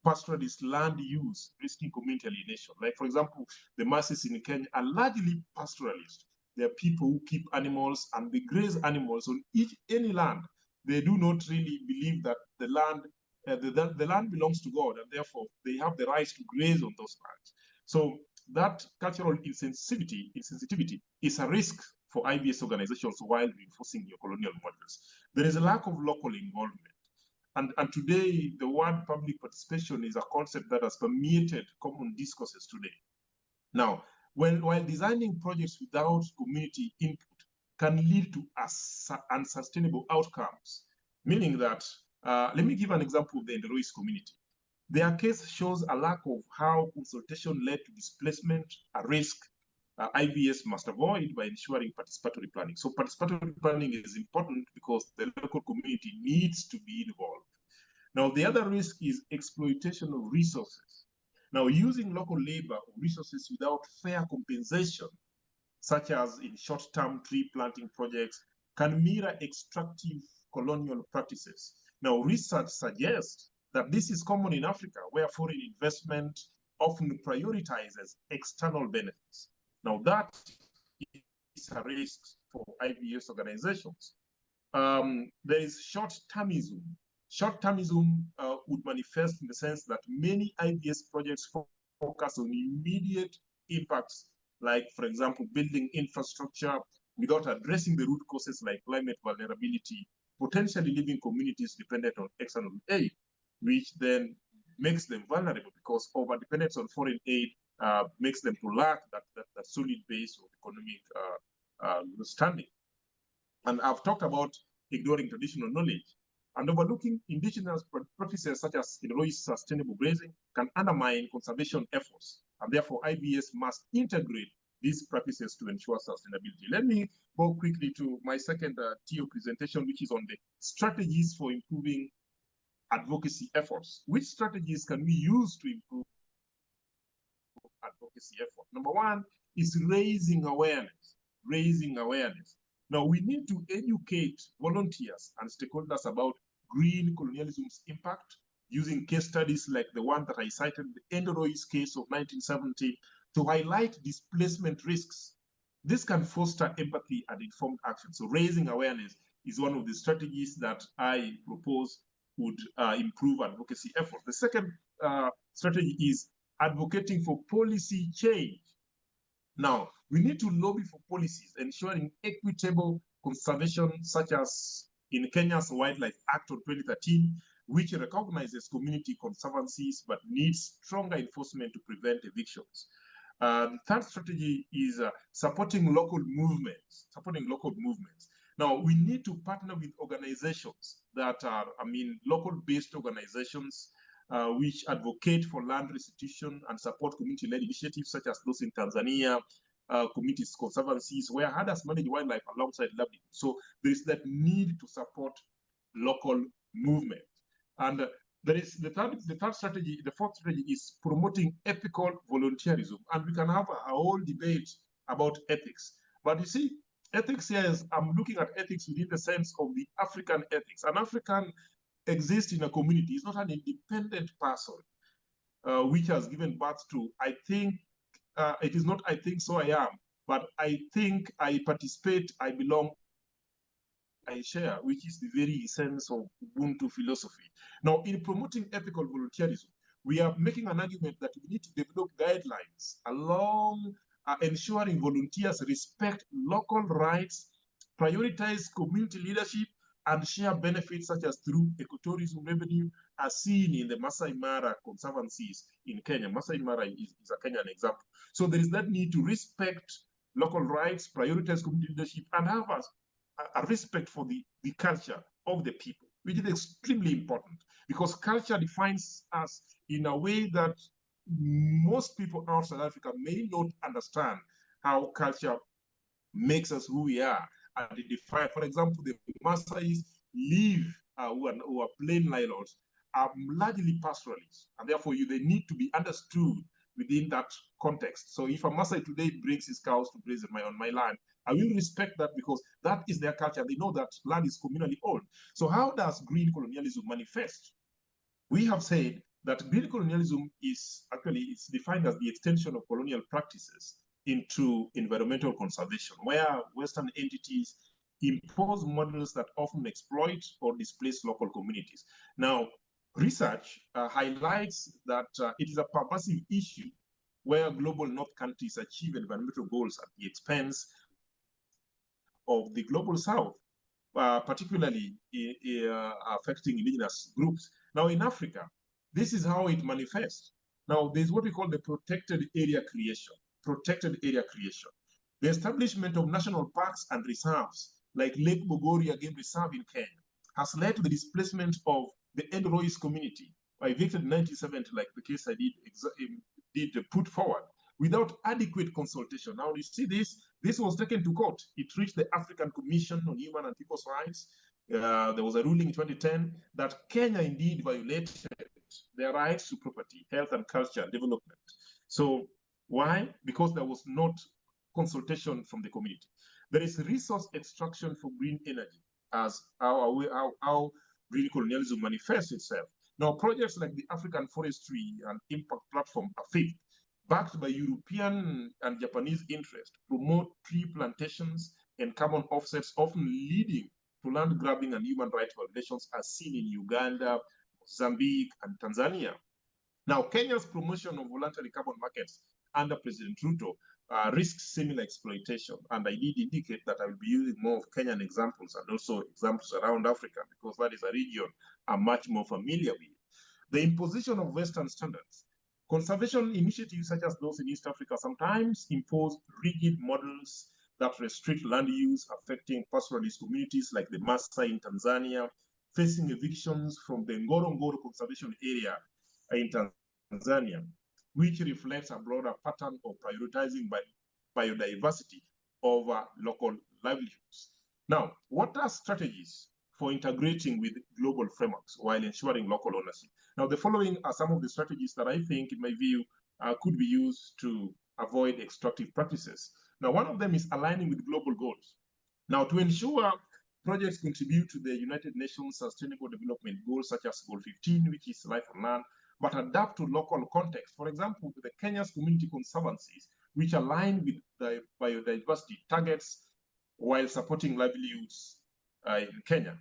pastoralist land use, risking community alienation. Like, for example, the masses in Kenya are largely pastoralist. They are people who keep animals and they graze animals on any land. They do not really believe that the land the land belongs to God, and therefore they have the right to graze on those lands. So that cultural insensitivity is a risk for IVS organizations while reinforcing neocolonial models. There is a lack of local involvement. And today, the word public participation is a concept that has permeated common discourses today. Now, while designing projects without community input can lead to unsustainable outcomes, meaning that, let me give an example of the Enderois community. Their case shows a lack of how consultation led to displacement, a risk IVS must avoid by ensuring participatory planning. So participatory planning is important because the local community needs to be involved. Now, the other risk is exploitation of resources. Now, using local labor or resources without fair compensation, such as in short-term tree planting projects, can mirror extractive colonial practices. Now, research suggests that this is common in Africa, where foreign investment often prioritizes external benefits. Now, that is a risk for IVS organizations. There is short-termism. Short-termism would manifest in the sense that many IVS projects focus on immediate impacts, like, for example, building infrastructure without addressing the root causes like climate vulnerability, potentially leaving communities dependent on external aid, which then makes them vulnerable because over-dependence on foreign aid makes them to lack that solid base of economic standing. And I've talked about ignoring traditional knowledge, and overlooking indigenous practices such as sustainable grazing can undermine conservation efforts. And therefore, IVS must integrate these practices to ensure sustainability. Let me go quickly to my second TO presentation, which is on the strategies for improving advocacy efforts. Which strategies can we use to improve advocacy effort? Number one is raising awareness. Now, we need to educate volunteers and stakeholders about green colonialism's impact using case studies like the one that I cited, the Enderois case of 1970, to highlight displacement risks. This can foster empathy and informed action. So raising awareness is one of the strategies that I propose would improve advocacy efforts. The second strategy is advocating for policy change. Now, we need to lobby for policies ensuring equitable conservation, such as in Kenya's Wildlife Act of 2013, which recognizes community conservancies but needs stronger enforcement to prevent evictions. The third strategy is supporting local movements. Now, we need to partner with organizations that are, local-based organizations which advocate for land restitution and support community-led initiatives such as those in Tanzania, community conservancies, where herders manage wildlife alongside livelihoods. So there is that need to support local movement. And there is the fourth strategy is promoting ethical volunteerism. And we can have a whole debate about ethics. But you see, ethics here is, I'm looking at ethics within the sense of the African ethics. An African exists in a community. It's not an independent person which has given birth to, I think, it is not I think so I am, but I think I participate, I belong, I share, which is the very essence of Ubuntu philosophy. Now, in promoting ethical volunteerism, we are making an argument that we need to develop guidelines along ensuring volunteers respect local rights, prioritize community leadership, and share benefits such as through ecotourism revenue are seen in the Masai Mara conservancies in Kenya. Masai Mara is a Kenyan example. So there is that need to respect local rights, prioritize community leadership, and have a respect for the culture of the people, which is extremely important because culture defines us in a way that most people outside Africa may not understand how culture makes us who we are. And it defines, for example, the Maasais live, who are plain landlords, are largely pastoralists, and therefore they need to be understood within that context. So if a Maasai today brings his cows to graze on my land, I will respect that because that is their culture. They know that land is communally owned. So how does green colonialism manifest? We have said that green colonialism is actually, it's defined as the extension of colonial practices into environmental conservation, where Western entities impose models that often exploit or displace local communities. Now, research highlights that it is a pervasive issue where global north countries achieve environmental goals at the expense of the global south, particularly affecting indigenous groups. Now in Africa, this is how it manifests. Now there's what we call the protected area creation. Protected area creation. The establishment of national parks and reserves, like Lake Bogoria Game Reserve in Kenya, has led to the displacement of the Endorois community, evicted in 1970, like the case I did put forward, without adequate consultation. Now you see this was taken to court. It reached the African Commission on Human and People's Rights. There was a ruling in 2010 that Kenya indeed violated their rights to property, health and culture development. So why? Because there was not consultation from the community. There is resource extraction for green energy as how green colonialism manifests itself. Now projects like the African Forestry and Impact Platform, AFIP, backed by European and Japanese interests, promote tree plantations and carbon offsets, often leading to land grabbing and human rights violations as seen in Uganda, Mozambique, and Tanzania. Now, Kenya's promotion of voluntary carbon markets under President Ruto risks similar exploitation. And I did indicate that I will be using more of Kenyan examples and also examples around Africa, because that is a region I'm much more familiar with. The imposition of Western standards. Conservation initiatives such as those in East Africa sometimes impose rigid models that restrict land use, affecting pastoralist communities like the Maasai in Tanzania, facing evictions from the Ngorongoro conservation area in Tanzania, which reflects a broader pattern of prioritizing biodiversity over local livelihoods. Now, what are strategies for integrating with global frameworks while ensuring local ownership? Now, the following are some of the strategies that I think, in my view, could be used to avoid extractive practices. Now, one of them is aligning with global goals. Now, to ensure projects contribute to the United Nations Sustainable Development Goals, such as Goal 15, which is life on land, but adapt to local context. For example, the Kenya's community conservancies, which align with the biodiversity targets while supporting livelihoods in Kenya.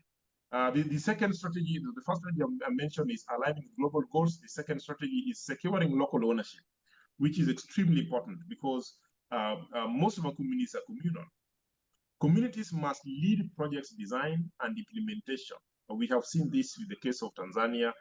The second strategy, the first strategy I mentioned is aligning with global goals. The second strategy is securing local ownership, which is extremely important because most of our communities are communal. Communities must lead projects design and implementation. We have seen this with the case of Tanzania,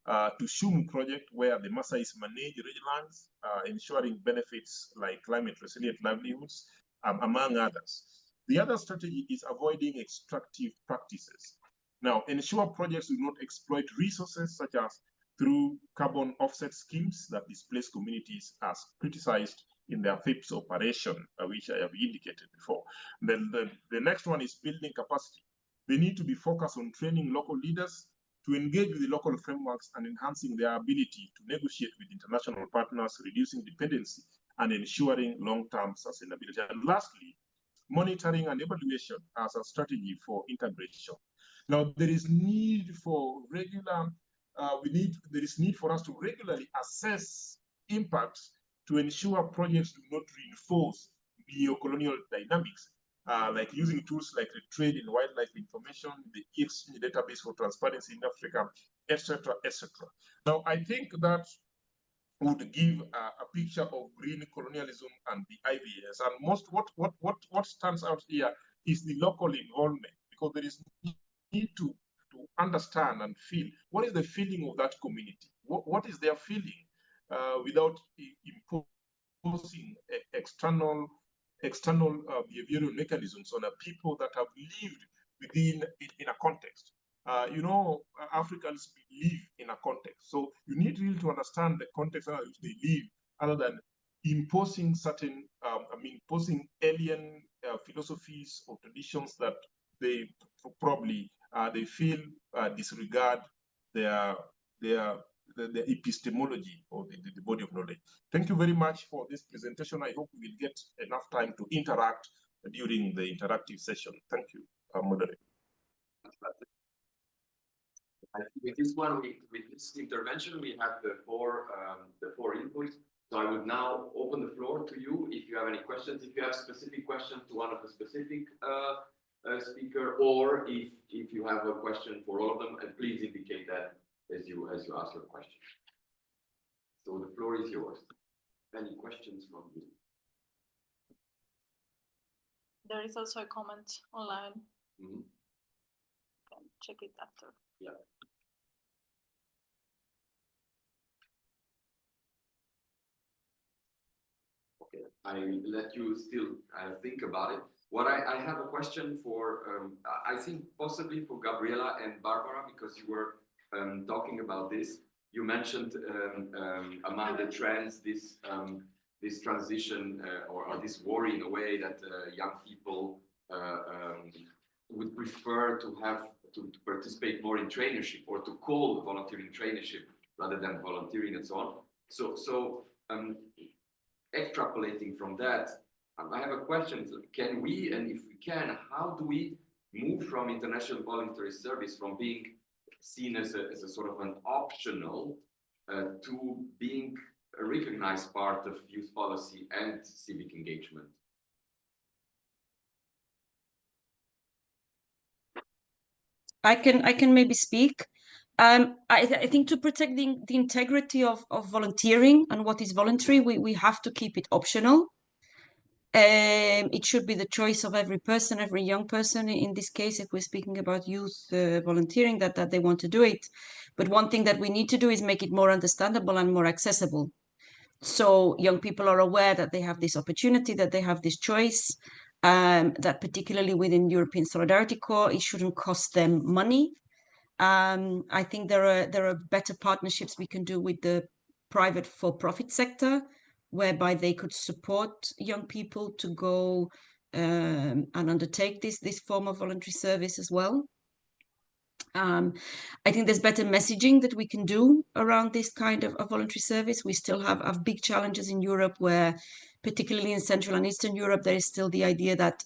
to Shumu project, where the Maasais manage rangelands, ensuring benefits like climate resilient livelihoods, among others. The other strategy is avoiding extractive practices. Now, ensure projects do not exploit resources such as through carbon offset schemes that displace communities as criticized in their FIPS operation, which I have indicated before. Then the next one is building capacity. They need to be focused on training local leaders to engage with the local frameworks and enhancing their ability to negotiate with international partners, reducing dependency and ensuring long-term sustainability. And lastly, monitoring and evaluation as a strategy for integration. Now, there is need for regular, there is need for us to regularly assess impacts to ensure projects do not reinforce neo-colonial dynamics, like using tools like the trade in wildlife information, the exchange database for transparency in Africa, etc., etc. Now, I think that would give a picture of green colonialism and the IVS. And what stands out here is the local involvement, because there is need to understand and feel what is the feeling of that community. What is their feeling without imposing external behavioral mechanisms on people that have lived within in a context. You know, Africans live in a context, so you need really to understand the context in which they live, other than imposing certain, imposing alien philosophies or traditions that they probably they feel disregard their epistemology or the body of knowledge. Thank you very much for this presentation. I hope we will get enough time to interact during the interactive session. Thank you, moderator. With this one, with this intervention, we have the four inputs. So I would now open the floor to you if you have any questions. If you have specific questions to one of the specific speaker, or if you have a question for all of them, and please indicate that as you ask your question. So the floor is yours. Any questions from you? There is also a comment online. Mm-hmm. You can check it after. Yeah. Okay, I let you still think about it. What I have a question for, I think possibly for Gabriela and Barbara, because you were talking about this. You mentioned among the trends this this transition or this worry in a way that young people would prefer to have to participate more in traineeship, or to call volunteering traineeship rather than volunteering and so on. So extrapolating from that, I have a question. Can we, and if we can, how do we move from international voluntary service from being seen as a sort of an optional to being a recognized part of youth policy and civic engagement? I can maybe speak. I think to protect the integrity of volunteering and what is voluntary, we have to keep it optional. It should be the choice of every person, every young person. In this case, if we're speaking about youth volunteering, that they want to do it. But one thing that we need to do is make it more understandable and more accessible. So young people are aware that they have this opportunity, that they have this choice, that particularly within European Solidarity Corps, it shouldn't cost them money. I think there are better partnerships we can do with the private for-profit sector, whereby they could support young people to go and undertake this form of voluntary service as well. I think there's better messaging that we can do around this kind of voluntary service. We still have big challenges in Europe, where, particularly in Central and Eastern Europe, there is still the idea that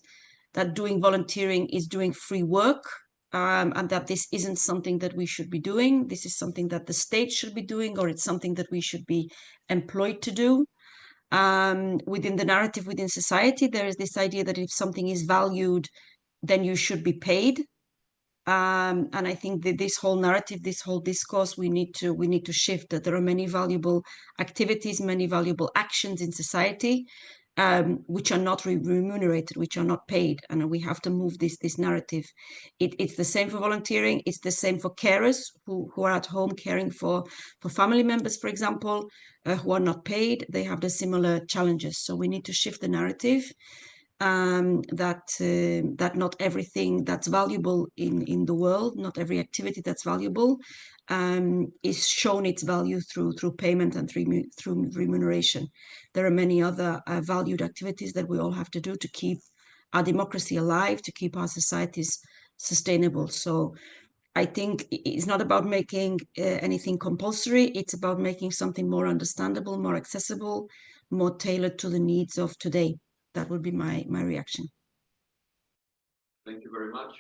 doing volunteering is doing free work, and that this isn't something that we should be doing. This is something that the state should be doing, or it's something that we should be employed to do. Within the narrative within society, there is this idea that if something is valued, then you should be paid. And I think that this whole narrative, this whole discourse, we need to shift. That there are many valuable activities, many valuable actions in society, which are not remunerated, which are not paid, and we have to move this narrative. It's the same for volunteering. It's the same for carers who are at home caring for family members, for example, who are not paid. They have the similar challenges. So we need to shift the narrative. That not everything that's valuable in the world, not every activity that's valuable, is shown its value through payment and through remuneration. There are many other valued activities that we all have to do to keep our democracy alive, to keep our societies sustainable. So I think it's not about making anything compulsory. It's about making something more understandable, more accessible, more tailored to the needs of today. That would be my reaction. Thank you very much.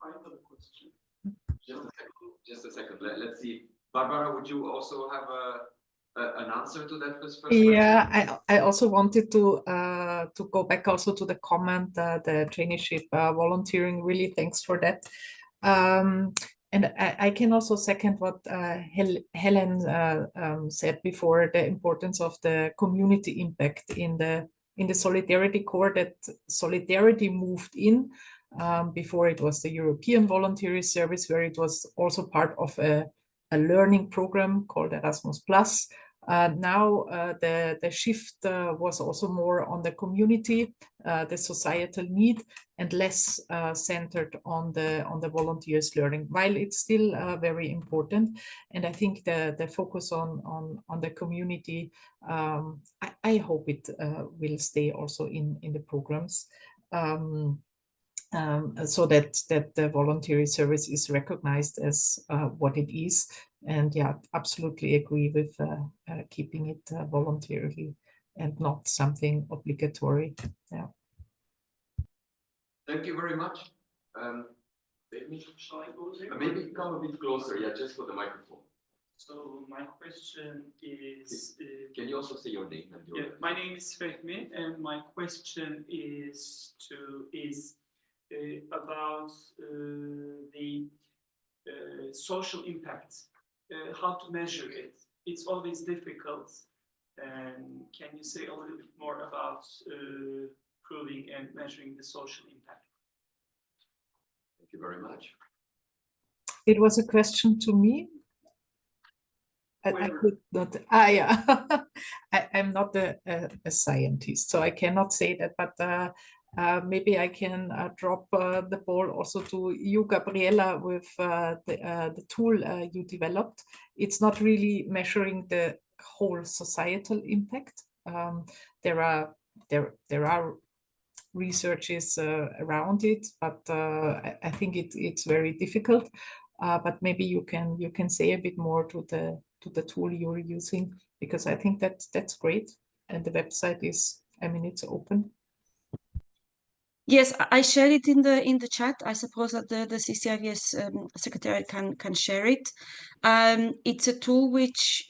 I have a question. Just a second. Let's see. Barbara, would you also have an answer to that first question? Yeah, I also wanted to go back also to the comment, the traineeship volunteering. Really, thanks for that. And I can also second what Helen said before, the importance of the community impact in the Solidarity Corps, that solidarity moved in Before it was the European Voluntary Service, where it was also part of a learning program called Erasmus+. Now the shift was also more on the community, the societal need, and less centered on the volunteers learning, while it's still very important. And I think the focus on the community, I hope it will stay also in the programs. So that the voluntary service is recognized as what it is. And yeah, absolutely agree with keeping it voluntarily and not something obligatory. Yeah. Thank you very much. Maybe come a bit closer, yeah, just for the microphone. So my question is... Can you also say your name? And your my name is Fehmi, and my question is about the social impact, how to measure it. It's always difficult. And can you say a little bit more about proving and measuring the social impact? Thank you very much. It was a question to me. I could not. Yeah. I'm not a scientist, so I cannot say that. But maybe I can drop the ball also to you, Gabriela, with the tool you developed. It's not really measuring the whole societal impact. There are researches around it, but I think it's very difficult. But maybe you can say a bit more to the tool you're using, because I think that's great, and the website is, I mean, it's open. Yes, I shared it in the chat. I suppose that the CCIVS secretariat can share it. It's a tool which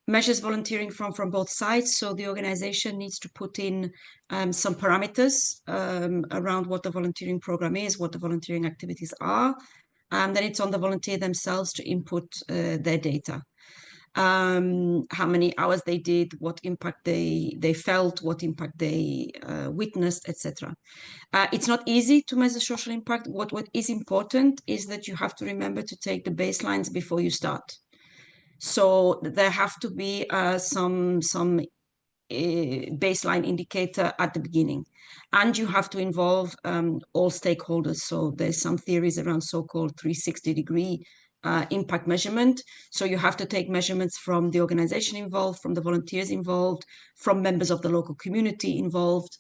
measures volunteering from both sides. So the organization needs to put in some parameters around what the volunteering program is, what the volunteering activities are, and then it's on the volunteer themselves to input their data. How many hours they did, what impact they felt, what impact they witnessed, etc. It's not easy to measure social impact. What is important is that you have to remember to take the baselines before you start. So there have to be some baseline indicator at the beginning, and you have to involve all stakeholders. So there's some theories around so-called 360-degree impact measurement. So you have to take measurements from the organization involved, from the volunteers involved, from members of the local community involved.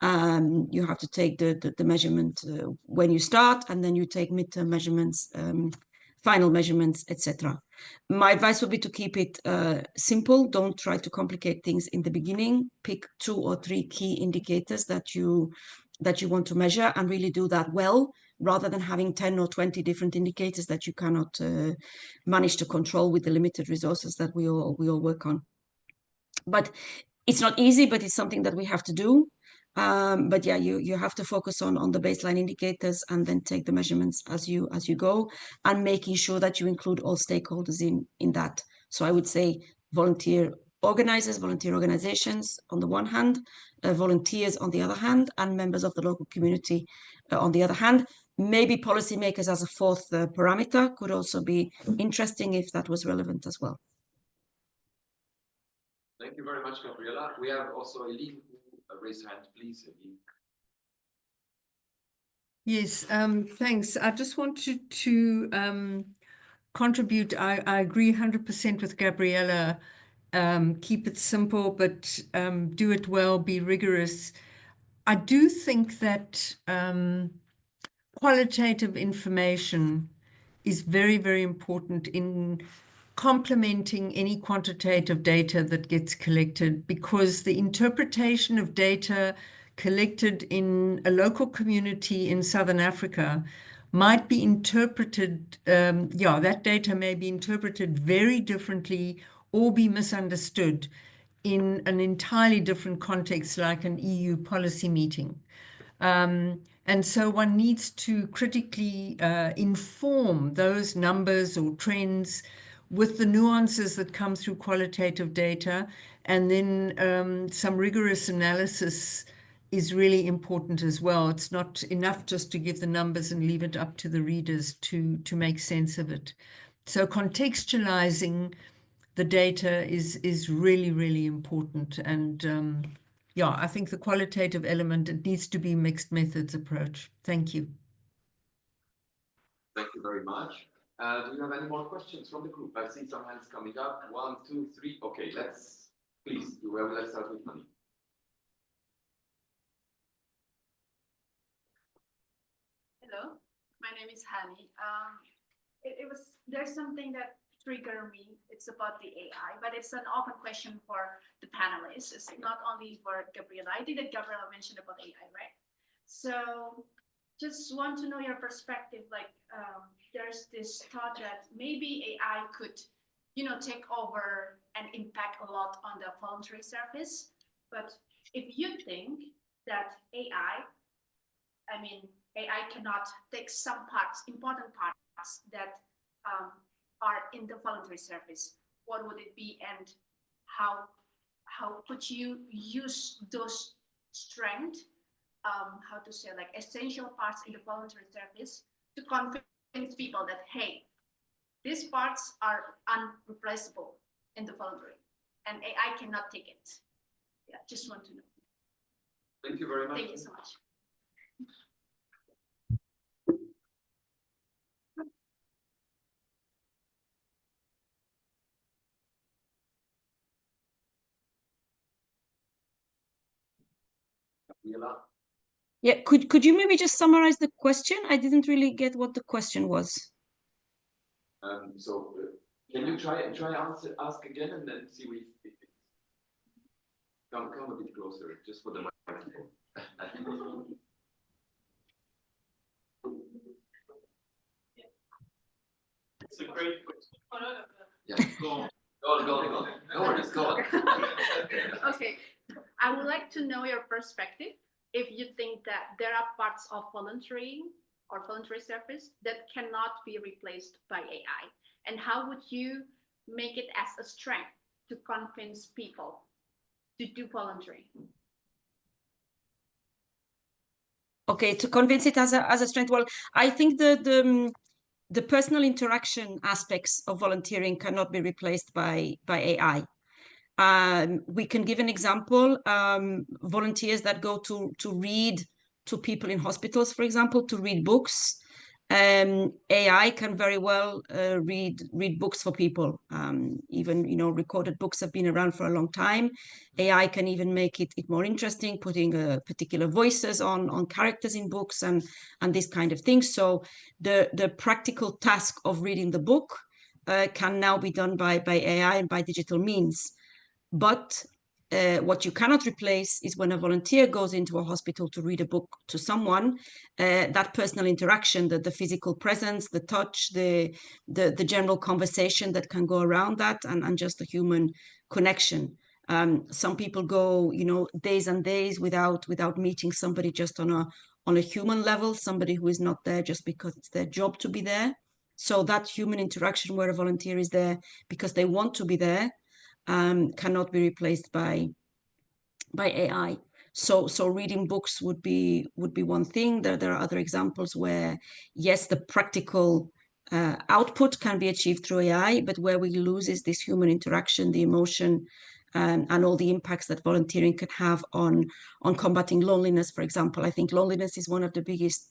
You have to take the measurement when you start, and then you take midterm measurements, final measurements, etc. My advice would be to keep it simple. Don't try to complicate things in the beginning. Pick 2 or 3 key indicators that you want to measure, and really do that well, rather than having 10 or 20 different indicators that you cannot manage to control with the limited resources that we all work on. But it's not easy, but it's something that we have to do. But yeah, you have to focus on the baseline indicators, and then take the measurements as you go, and making sure that you include all stakeholders in that. So I would say volunteer organizers, volunteer organizations on the one hand, volunteers on the other hand, and members of the local community on the other hand. Maybe policymakers as a 4th parameter could also be interesting if that was relevant as well. Thank you very much, Gabriela. We have also Eileen who raised her hand, please, Eileen. Yes, thanks. I just wanted to contribute. I agree 100% with Gabriela. Keep it simple, but do it well, be rigorous. I do think that qualitative information is very, very important in complementing any quantitative data that gets collected, because the interpretation of data collected in a local community in Southern Africa might be interpreted, that data may be interpreted very differently or be misunderstood in an entirely different context, like an EU policy meeting. And so one needs to critically inform those numbers or trends with the nuances that come through qualitative data, and then some rigorous analysis is really important as well. It's not enough just to give the numbers and leave it up to the readers to make sense of it. So contextualizing the data is really, really important. And yeah, I think the qualitative element, it needs to be mixed methods approach. Thank you. Thank you very much. Do you have any more questions from the group? I see some hands coming up. 1, 2, 3. Okay, let's start with Honey. Hello, my name is Hani. There's something that triggered me. It's about the AI, but it's an open question for the panelists. It's not only for Gabriela. I think that Gabriela mentioned about AI, right? So just want to know your perspective. Like there's this thought that maybe AI could, take over and impact a lot on the voluntary service. But if you think that AI cannot take some parts, important parts that are in the voluntary service, what would it be, and how could you use those strengths, how to say, like essential parts in the voluntary service to convince people that, hey, these parts are unreplaceable in the voluntary and AI cannot take it. Yeah, just want to know. Thank you very much. Thank you so much. Gabriela? Yeah, could you maybe just summarize the question? I didn't really get what the question was. Can you try ask again and then see if it come a bit closer just for the microphone. It's a great question. Yeah, go on. No worries, go on. Okay, I would like to know your perspective. If you think that there are parts of voluntary or voluntary service that cannot be replaced by AI, and how would you make it as a strength to convince people to do voluntary? Okay, to convince it as a strength. Well, I think the personal interaction aspects of volunteering cannot be replaced by AI. We can give an example. Volunteers that go to read to people in hospitals, for example, to read books. AI can very well read books for people. Even recorded books have been around for a long time. AI can even make it more interesting, putting particular voices on characters in books and this kind of thing. So the practical task of reading the book can now be done by AI and by digital means. But what you cannot replace is when a volunteer goes into a hospital to read a book to someone, that personal interaction, the physical presence, the touch, the general conversation that can go around that, and just a human connection. Some people go, days and days without meeting somebody just on a human level, somebody who is not there just because it's their job to be there. So that human interaction where a volunteer is there because they want to be there, cannot be replaced by AI. So reading books would be one thing. There are other examples where, yes, the practical output can be achieved through AI, but where we lose is this human interaction, the emotion, and all the impacts that volunteering can have on combating loneliness, for example. I think loneliness is one of the biggest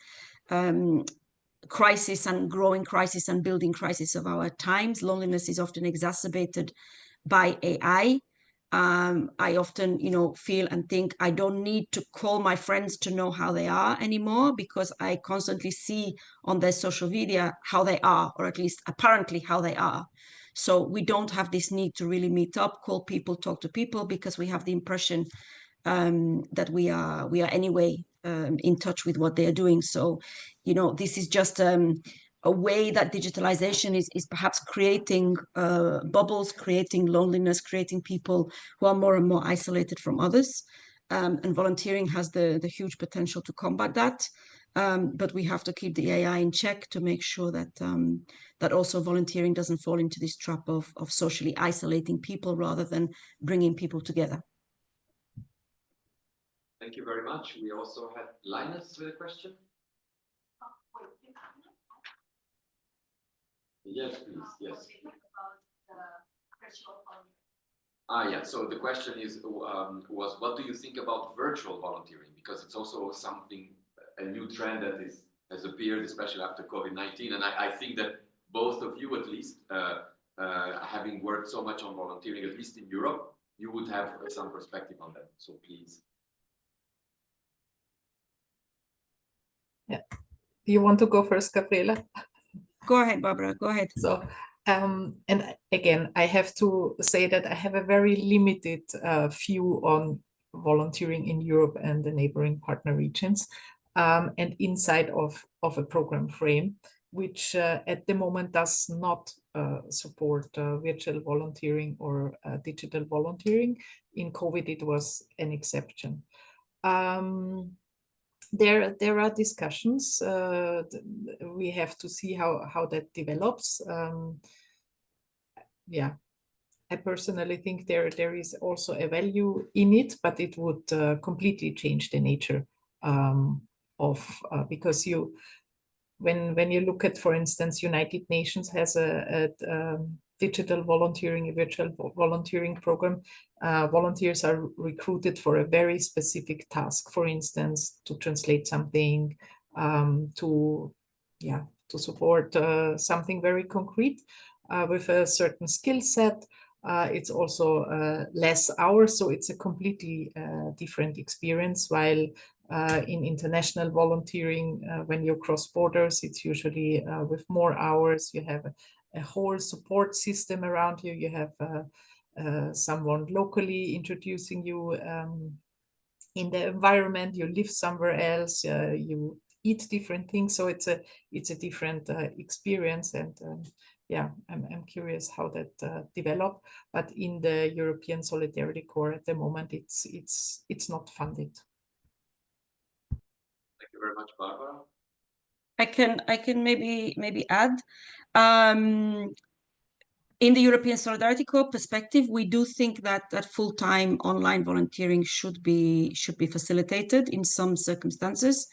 crisis and growing crisis and building crisis of our times. Loneliness is often exacerbated by AI. I often, feel and think I don't need to call my friends to know how they are anymore, because I constantly see on their social media how they are, or at least apparently how they are. So we don't have this need to really meet up, call people, talk to people, because we have the impression that we are anyway in touch with what they are doing. So, this is just a way that digitalization is perhaps creating bubbles, creating loneliness, creating people who are more and more isolated from others. And volunteering has the huge potential to combat that. But we have to keep the AI in check to make sure that that also volunteering doesn't fall into this trap of socially isolating people rather than bringing people together. Thank you very much. We also had Linus with a question. Yes, please. Yes. Yeah. So the question is, was what do you think about virtual volunteering? Because it's also something, a new trend that has appeared, especially after COVID-19. And I think that both of you, at least, having worked so much on volunteering, at least in Europe, you would have some perspective on that. So please. Yeah. You want to go first, Gabriela? Go ahead, Barbara, go ahead. So, and again, I have to say that I have a very limited view on volunteering in Europe and the neighboring partner regions, and inside of a program frame, which at the moment does not support virtual volunteering or digital volunteering. In COVID, it was an exception. There are discussions. We have to see how that develops. Yeah, I personally think there is also a value in it, but it would completely change the nature of because when you look at, for instance, United Nations has a digital volunteering, a virtual volunteering program. Volunteers are recruited for a very specific task, for instance, to translate something, to support something very concrete with a certain skill set. It's also less hours, so it's a completely different experience. While in international volunteering, when you cross borders, it's usually with more hours. You have a whole support system around you. You have someone locally introducing you in the environment. You live somewhere else. You eat different things, so it's a different experience. And yeah, I'm curious how that develop. But in the European Solidarity Corps at the moment, it's not funded. Thank you very much, Barbara. I can maybe add. In the European Solidarity Corps perspective, we do think that full-time online volunteering should be facilitated in some circumstances,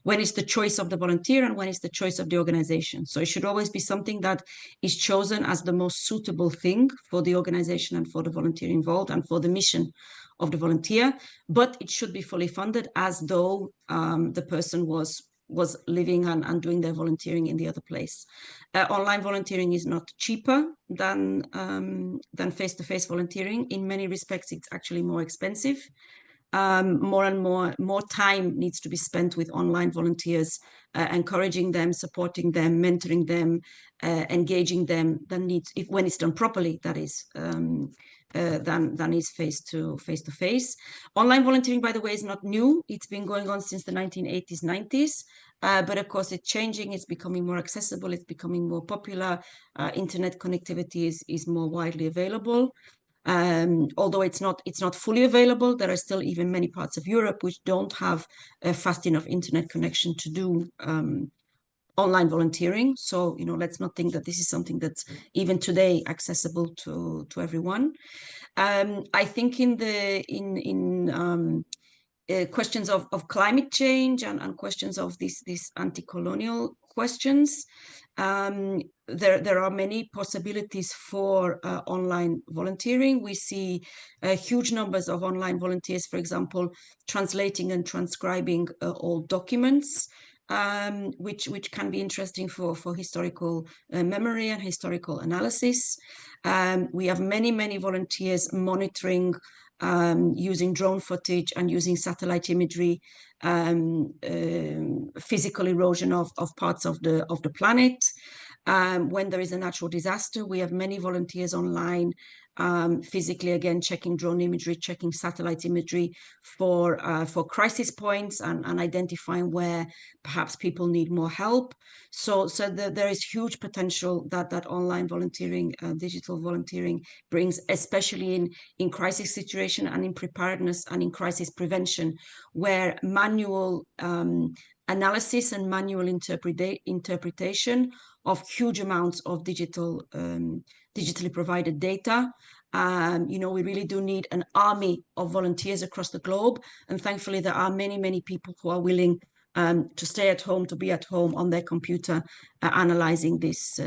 when it's the choice of the volunteer and when it's the choice of the organization. So it should always be something that is chosen as the most suitable thing for the organization and for the volunteer involved and for the mission of the volunteer. But it should be fully funded as though the person was living and doing their volunteering in the other place. Online volunteering is not cheaper than face-to-face volunteering. In many respects, it's actually more expensive. More and more time needs to be spent with online volunteers, encouraging them, supporting them, mentoring them, engaging them. When it's done properly, that is. Than is face-to-face. Online volunteering, by the way, is not new. It's been going on since the 1980s, 90s. But of course, it's changing. It's becoming more accessible. It's becoming more popular. Internet connectivity is more widely available. Although it's not fully available, there are still even many parts of Europe which don't have a fast enough internet connection to do online volunteering. So, let's not think that this is something that's even today accessible to everyone. I think in questions of climate change and questions of these anti-colonial questions, there are many possibilities for online volunteering. We see huge numbers of online volunteers, for example, translating and transcribing old documents, which can be interesting for historical memory and historical analysis. We have many volunteers monitoring, using drone footage and using satellite imagery, physical erosion of parts of the planet. When there is a natural disaster, we have many volunteers online, physically, again, checking drone imagery, checking satellite imagery for crisis points and identifying where perhaps people need more help. So there is huge potential that online volunteering, digital volunteering brings, especially in crisis situation and in preparedness and in crisis prevention, where manual analysis and manual interpretation of huge amounts of digitally provided data. You know, we really do need an army of volunteers across the globe. And thankfully, there are many, many people who are willing to stay at home, to be at home on their computer, analyzing this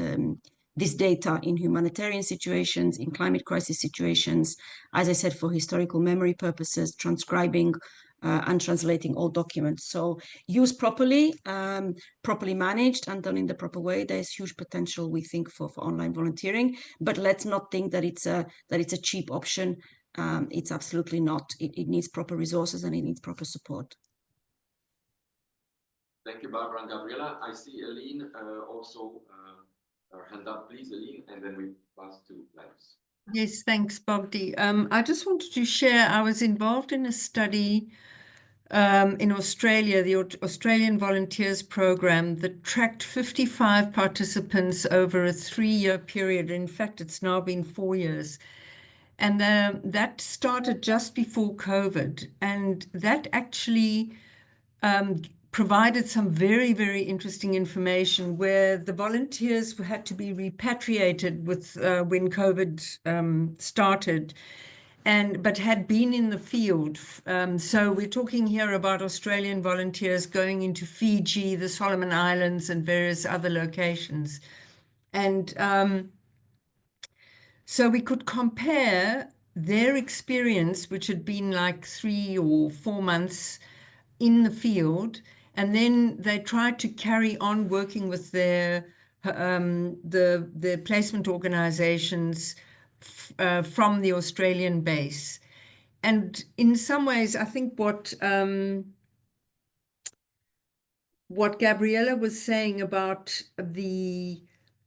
data in humanitarian situations, in climate crisis situations, as I said, for historical memory purposes, transcribing and translating all documents. So used properly, properly managed and done in the proper way, there's huge potential, we think, for online volunteering. But let's not think that it's a cheap option. It's absolutely not. It needs proper resources and it needs proper support. Thank you, Barbara and Gabriela. I see Aline also her hand up, please, Aline, and then we pass to Linus. Yes, thanks, Bogdi. I just wanted to share, I was involved in a study in Australia, the Australian Volunteers Program, that tracked 55 participants over a 3-year period. In fact, it's now been 4 years. And that started just before COVID. And that actually provided some very, very interesting information where the volunteers had to be repatriated with when COVID started, but had been in the field. So we're talking here about Australian volunteers going into Fiji, the Solomon Islands, and various other locations. And so we could compare their experience, which had been like 3 or 4 months in the field, and then they tried to carry on working with their the placement organizations from the Australian base. And in some ways, I think what Gabriela was saying about the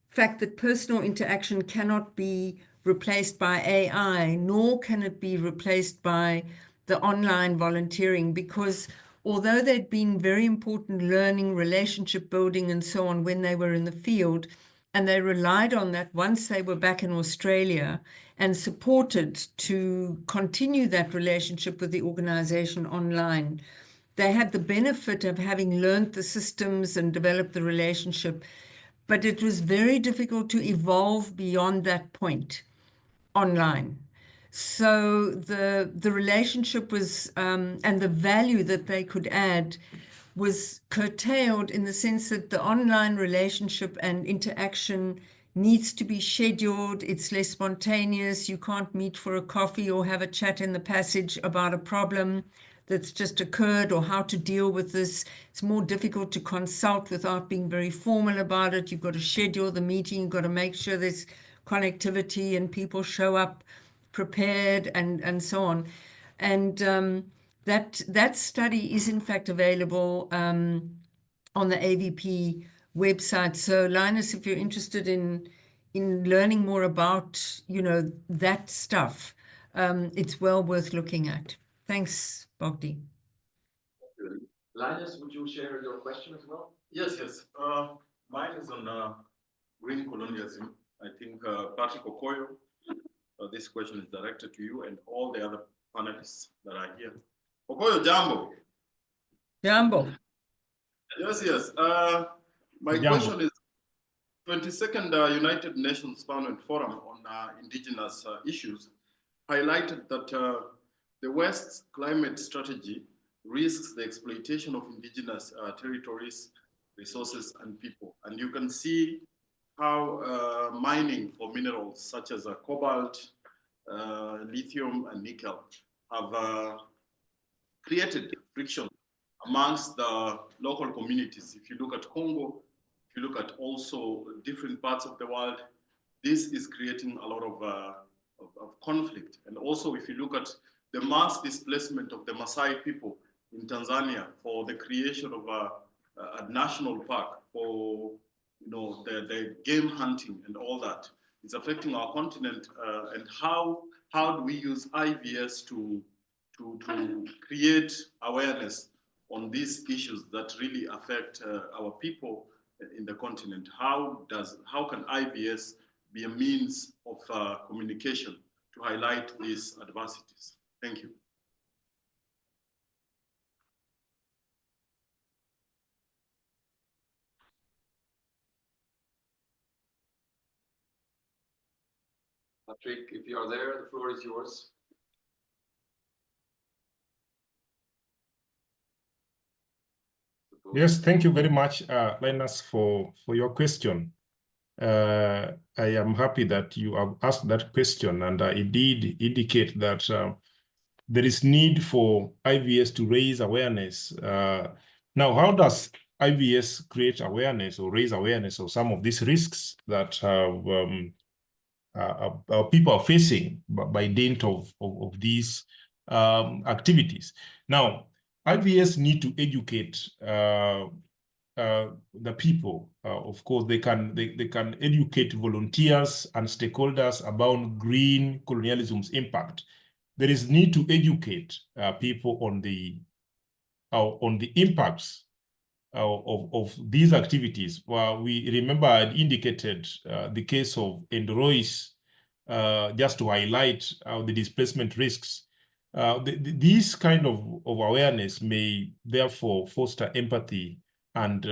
fact that personal interaction cannot be replaced by AI, nor can it be replaced by the online volunteering, because although they'd been very important learning, relationship building, and so on when they were in the field, and they relied on that once they were back in Australia and supported to continue that relationship with the organization online, they had the benefit of having learned the systems and developed the relationship. But it was very difficult to evolve beyond that point online. So the relationship was, and the value that they could add was curtailed in the sense that the online relationship and interaction needs to be scheduled. It's less spontaneous. You can't meet for a coffee or have a chat in the passage about a problem that's just occurred or how to deal with this. It's more difficult to consult without being very formal about it. You've got to schedule the meeting. You've got to make sure there's connectivity and people show up prepared and so on. And that study is in fact available on the AVP website. So Linus, if you're interested in learning more about, you know, that stuff, it's well worth looking at. Thanks, Bogdi. Linus, would you share your question as well? Yes. Mine is on green colonialism. I think Patrick Okoyo, this question is directed to you and all the other panelists that are here. Okoyo, jambo. Jambo. Yes. My Jambo. question is 22nd United Nations Permanent Forum on Indigenous issues highlighted that the West's climate strategy risks the exploitation of indigenous territories, resources, and people. And you can see how mining for minerals such as cobalt, lithium, and nickel have created friction amongst the local communities. If you look at Congo, if you look at also different parts of the world, this is creating a lot of conflict. And also, if you look at the mass displacement of the Maasai people in Tanzania for the creation of a national park for, you know, the game hunting and all that, it's affecting our continent. And how do we use IVS to create awareness on these issues that really affect our people in the continent? How can IVS be a means of communication to highlight these adversities? Thank you. Patrick, if you are there, the floor is yours. Yes, thank you very much, Linus, for your question. I am happy that you have asked that question, and it did indicate that there is need for IVS to raise awareness. Now, how does IVS create awareness or raise awareness of some of these risks that people are facing by dint of these activities? Now, IVS need to educate the people. Of course, they can educate volunteers and stakeholders about green colonialism's impact. There is need to educate people on the impacts of these activities. Well, we remember I indicated the case of Endorois, just to highlight the displacement risks. These kind of awareness may therefore foster empathy and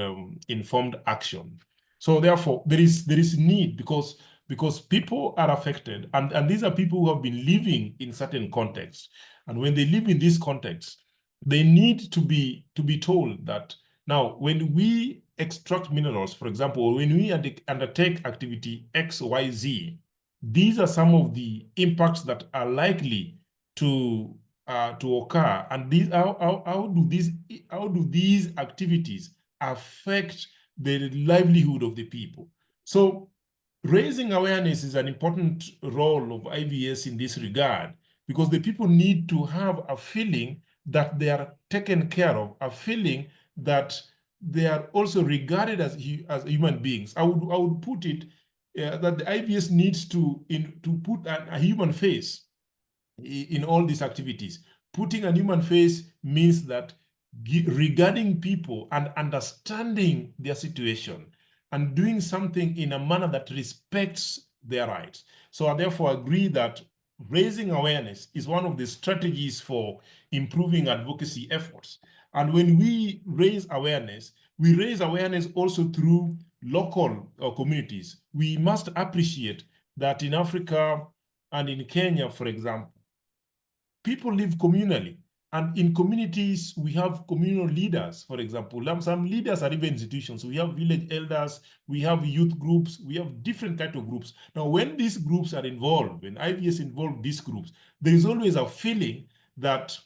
informed action. So therefore, there is need because people are affected, and these are people who have been living in certain contexts. And when they live in this context, they need to be told that now, when we extract minerals, for example, or when we undertake activity X, Y, Z, these are some of the impacts that are likely to occur. And these how do these activities affect the livelihood of the people? So raising awareness is an important role of IVS in this regard, because the people need to have a feeling that they are taken care of, a feeling that they are also regarded as human beings. I would put it that the IVS needs to put a human face in all these activities. Putting a human face means that regarding people and understanding their situation and doing something in a manner that respects their rights. So I therefore agree that raising awareness is one of the strategies for improving advocacy efforts. And when we raise awareness also through local communities. We must appreciate that in Africa and in Kenya, for example, people live communally. And in communities, we have communal leaders, for example. Some leaders are even institutions. We have village elders, we have youth groups, we have different kinds of groups. Now, when these groups are involved, when IVS involve these groups, there is always a feeling that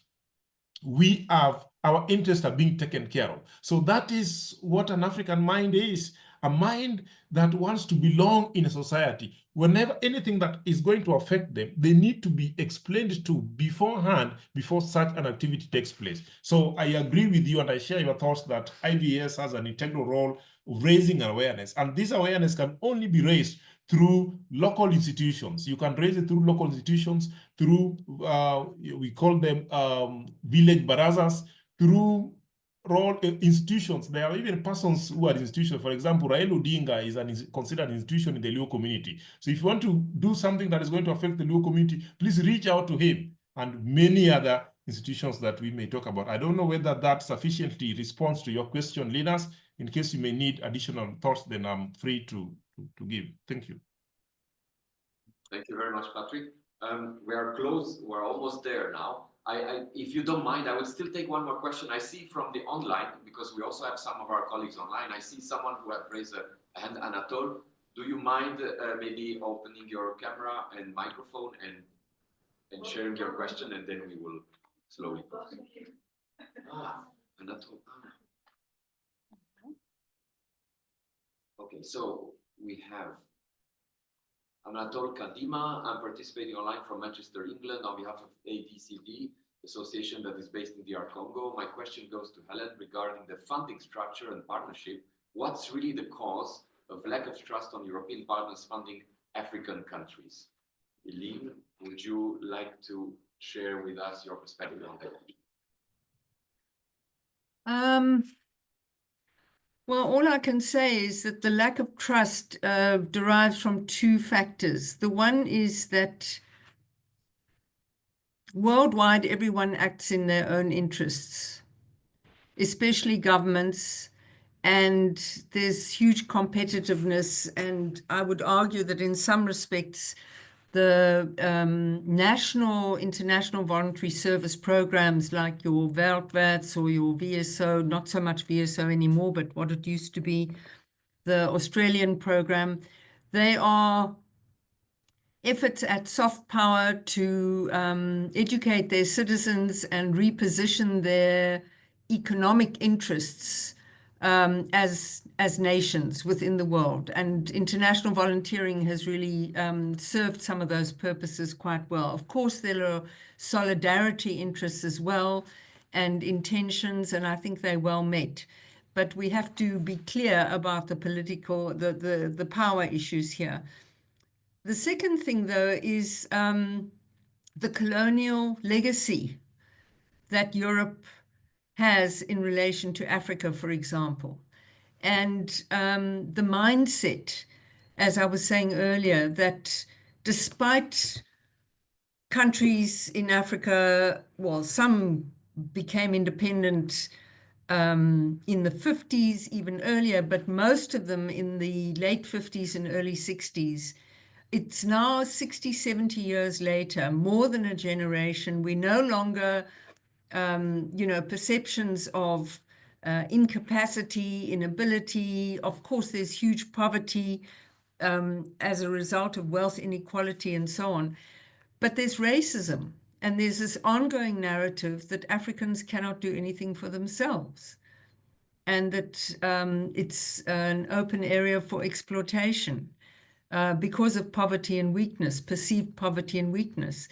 we have our interests are being taken care of. So that is what an African mind is, a mind that wants to belong in a society. Whenever anything that is going to affect them, they need to be explained to beforehand before such an activity takes place. So I agree with you and I share your thoughts that IVS has an integral role of raising awareness. And this awareness can only be raised through local institutions. You can raise it through local institutions, through, we call them village barazas, through role institutions. There are even persons who are institutions. For example, Raila Odinga is considered an institution in the Luo community. So if you want to do something that is going to affect the Luo community, please reach out to him and many other institutions that we may talk about. I don't know whether that sufficiently responds to your question, Linus. In case you may need additional thoughts, then I'm free to give. Thank you. Thank you very much, Patrick. We are close. We're almost there now. If you don't mind, I would still take one more question. I see from the online, because we also have some of our colleagues online, I see someone who has raised a hand, Anatol. Do you mind maybe opening your camera and microphone and sharing your question, and then we will slowly proceed. Anatol. Okay, so we have Anatol Kadima. I'm participating online from Manchester, England, on behalf of ADCD, association that is based in DR Congo. My question goes to Helen regarding the funding structure and partnership. What's really the cause of lack of trust on European partners funding African countries? Eileen, would you like to share with us your perspective on that? Well, all I can say is that the lack of trust derives from two factors. The one is that worldwide, everyone acts in their own interests, especially governments, and there's huge competitiveness. And I would argue that in some respects, the national, international voluntary service programs like your Weltwärts or your VSO, not so much VSO anymore, but what it used to be, the Australian program, they are efforts at soft power to educate their citizens and reposition their economic interests as nations within the world. And international volunteering has really served some of those purposes quite well. Of course, there are solidarity interests as well and intentions, and I think they're well met. But we have to be clear about the political, the power issues here. The second thing, though, is the colonial legacy that Europe has in relation to Africa, for example. And the mindset, as I was saying earlier, that despite countries in Africa, well, some became independent in the 50s, even earlier, but most of them in the late 50s and early 60s. It's now 60, 70 years later, more than a generation. We no longer, perceptions of incapacity, inability. Of course, there's huge poverty as a result of wealth inequality and so on. But there's racism, and there's this ongoing narrative that Africans cannot do anything for themselves, and that it's an open area for exploitation because of poverty and weakness, perceived poverty and weakness.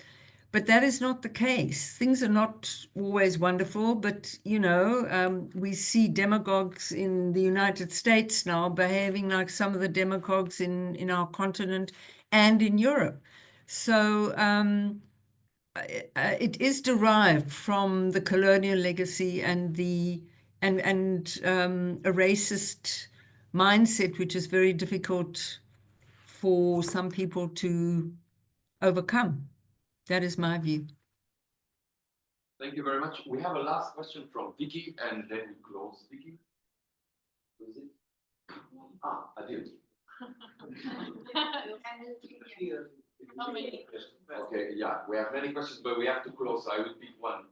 But that is not the case. Things are not always wonderful, but, we see demagogues in the United States now behaving like some of the demagogues in our continent and in Europe. So it is derived from the colonial legacy and a racist mindset, which is very difficult for some people to overcome. That is my view. Thank you very much. We have a last question from Vicky, and then we close. Vicky? Who is it? Adil. How many? Okay, yeah, we have many questions, but we have to close, so I will pick one.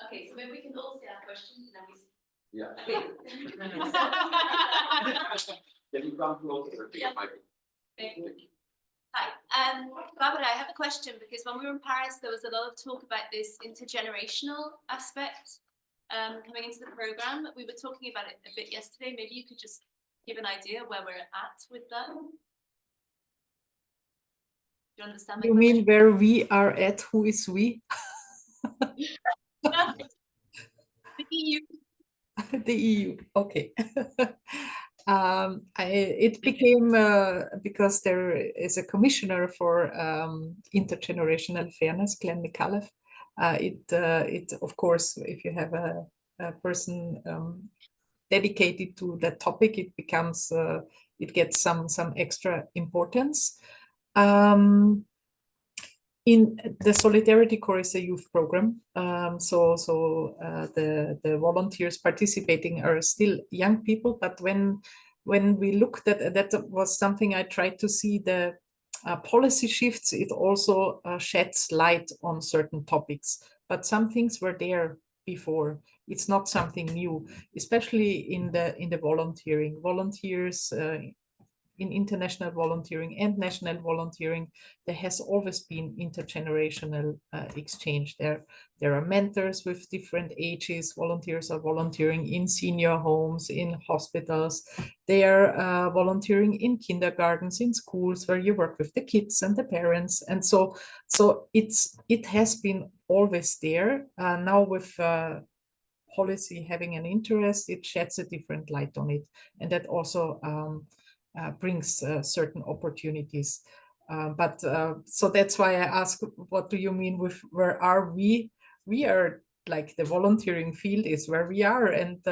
Okay, so maybe we can all say our questions and then we. Yeah. Okay. Can you come closer? Yeah. Thank you. Hi, Barbara, I have a question because when we were in Paris, there was a lot of talk about this intergenerational aspect coming into the program. We were talking about it a bit yesterday. Maybe you could just give an idea where we're at with that. Do you understand my You question? mean where we are at? Who is we? The EU. The EU. Okay. It became because there is a commissioner for intergenerational fairness, Glenn McAuliffe. It of course, if you have a person dedicated to that topic, it becomes it gets some extra importance. In the Solidarity Corps is a youth program, so the volunteers participating are still young people. But when we looked at that, was something I tried to see the policy shifts. It also sheds light on certain topics, but some things were there before. It's not something new, especially in the volunteering. Volunteers in international volunteering and national volunteering, there has always been intergenerational exchange. There are mentors with different ages. Volunteers are volunteering in senior homes, in hospitals. They are volunteering in kindergartens, in schools, where you work with the kids and the parents. And so it has been always there. Now with policy having an interest, it sheds a different light on it. And that also brings certain opportunities. So that's why I ask, what do you mean with where are we? We are like the volunteering field is where we are. And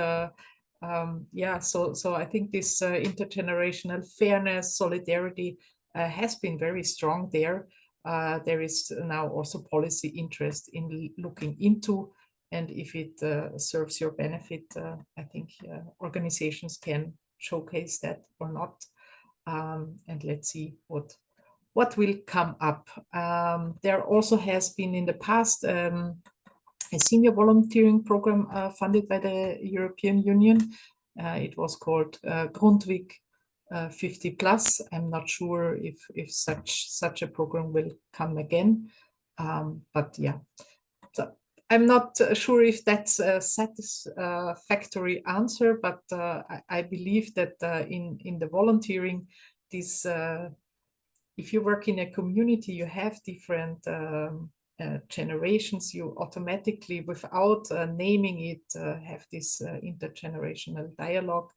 yeah, so I think this intergenerational fairness, solidarity has been very strong there. There is now also policy interest in looking into, and if it serves your benefit, I think organizations can showcase that or not. And let's see what what will come up? There also has been in the past a senior volunteering program funded by the European Union. It was called Grundtvig 50 Plus. I'm not sure if such a program will come again, but yeah. So I'm not sure if that's a satisfactory answer, but I believe that in the volunteering, this if you work in a community, you have different generations. You automatically, without naming it, have this intergenerational dialogue.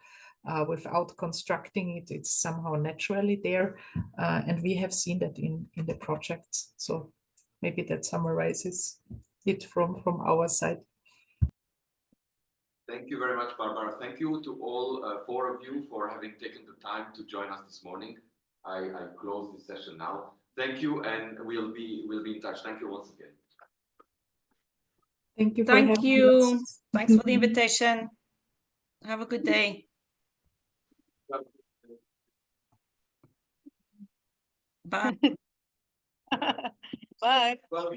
Without constructing it, it's somehow naturally there, and we have seen that in the projects. So maybe that summarizes it from our side. Thank you very much, Barbara. Thank you to all 4 of you for having taken the time to join us this morning. I close this session now. Thank you, and we'll be in touch. Thank you once again. Thank you. Thank you. Thanks for the invitation. Have a good day. Bye. Bye. Well,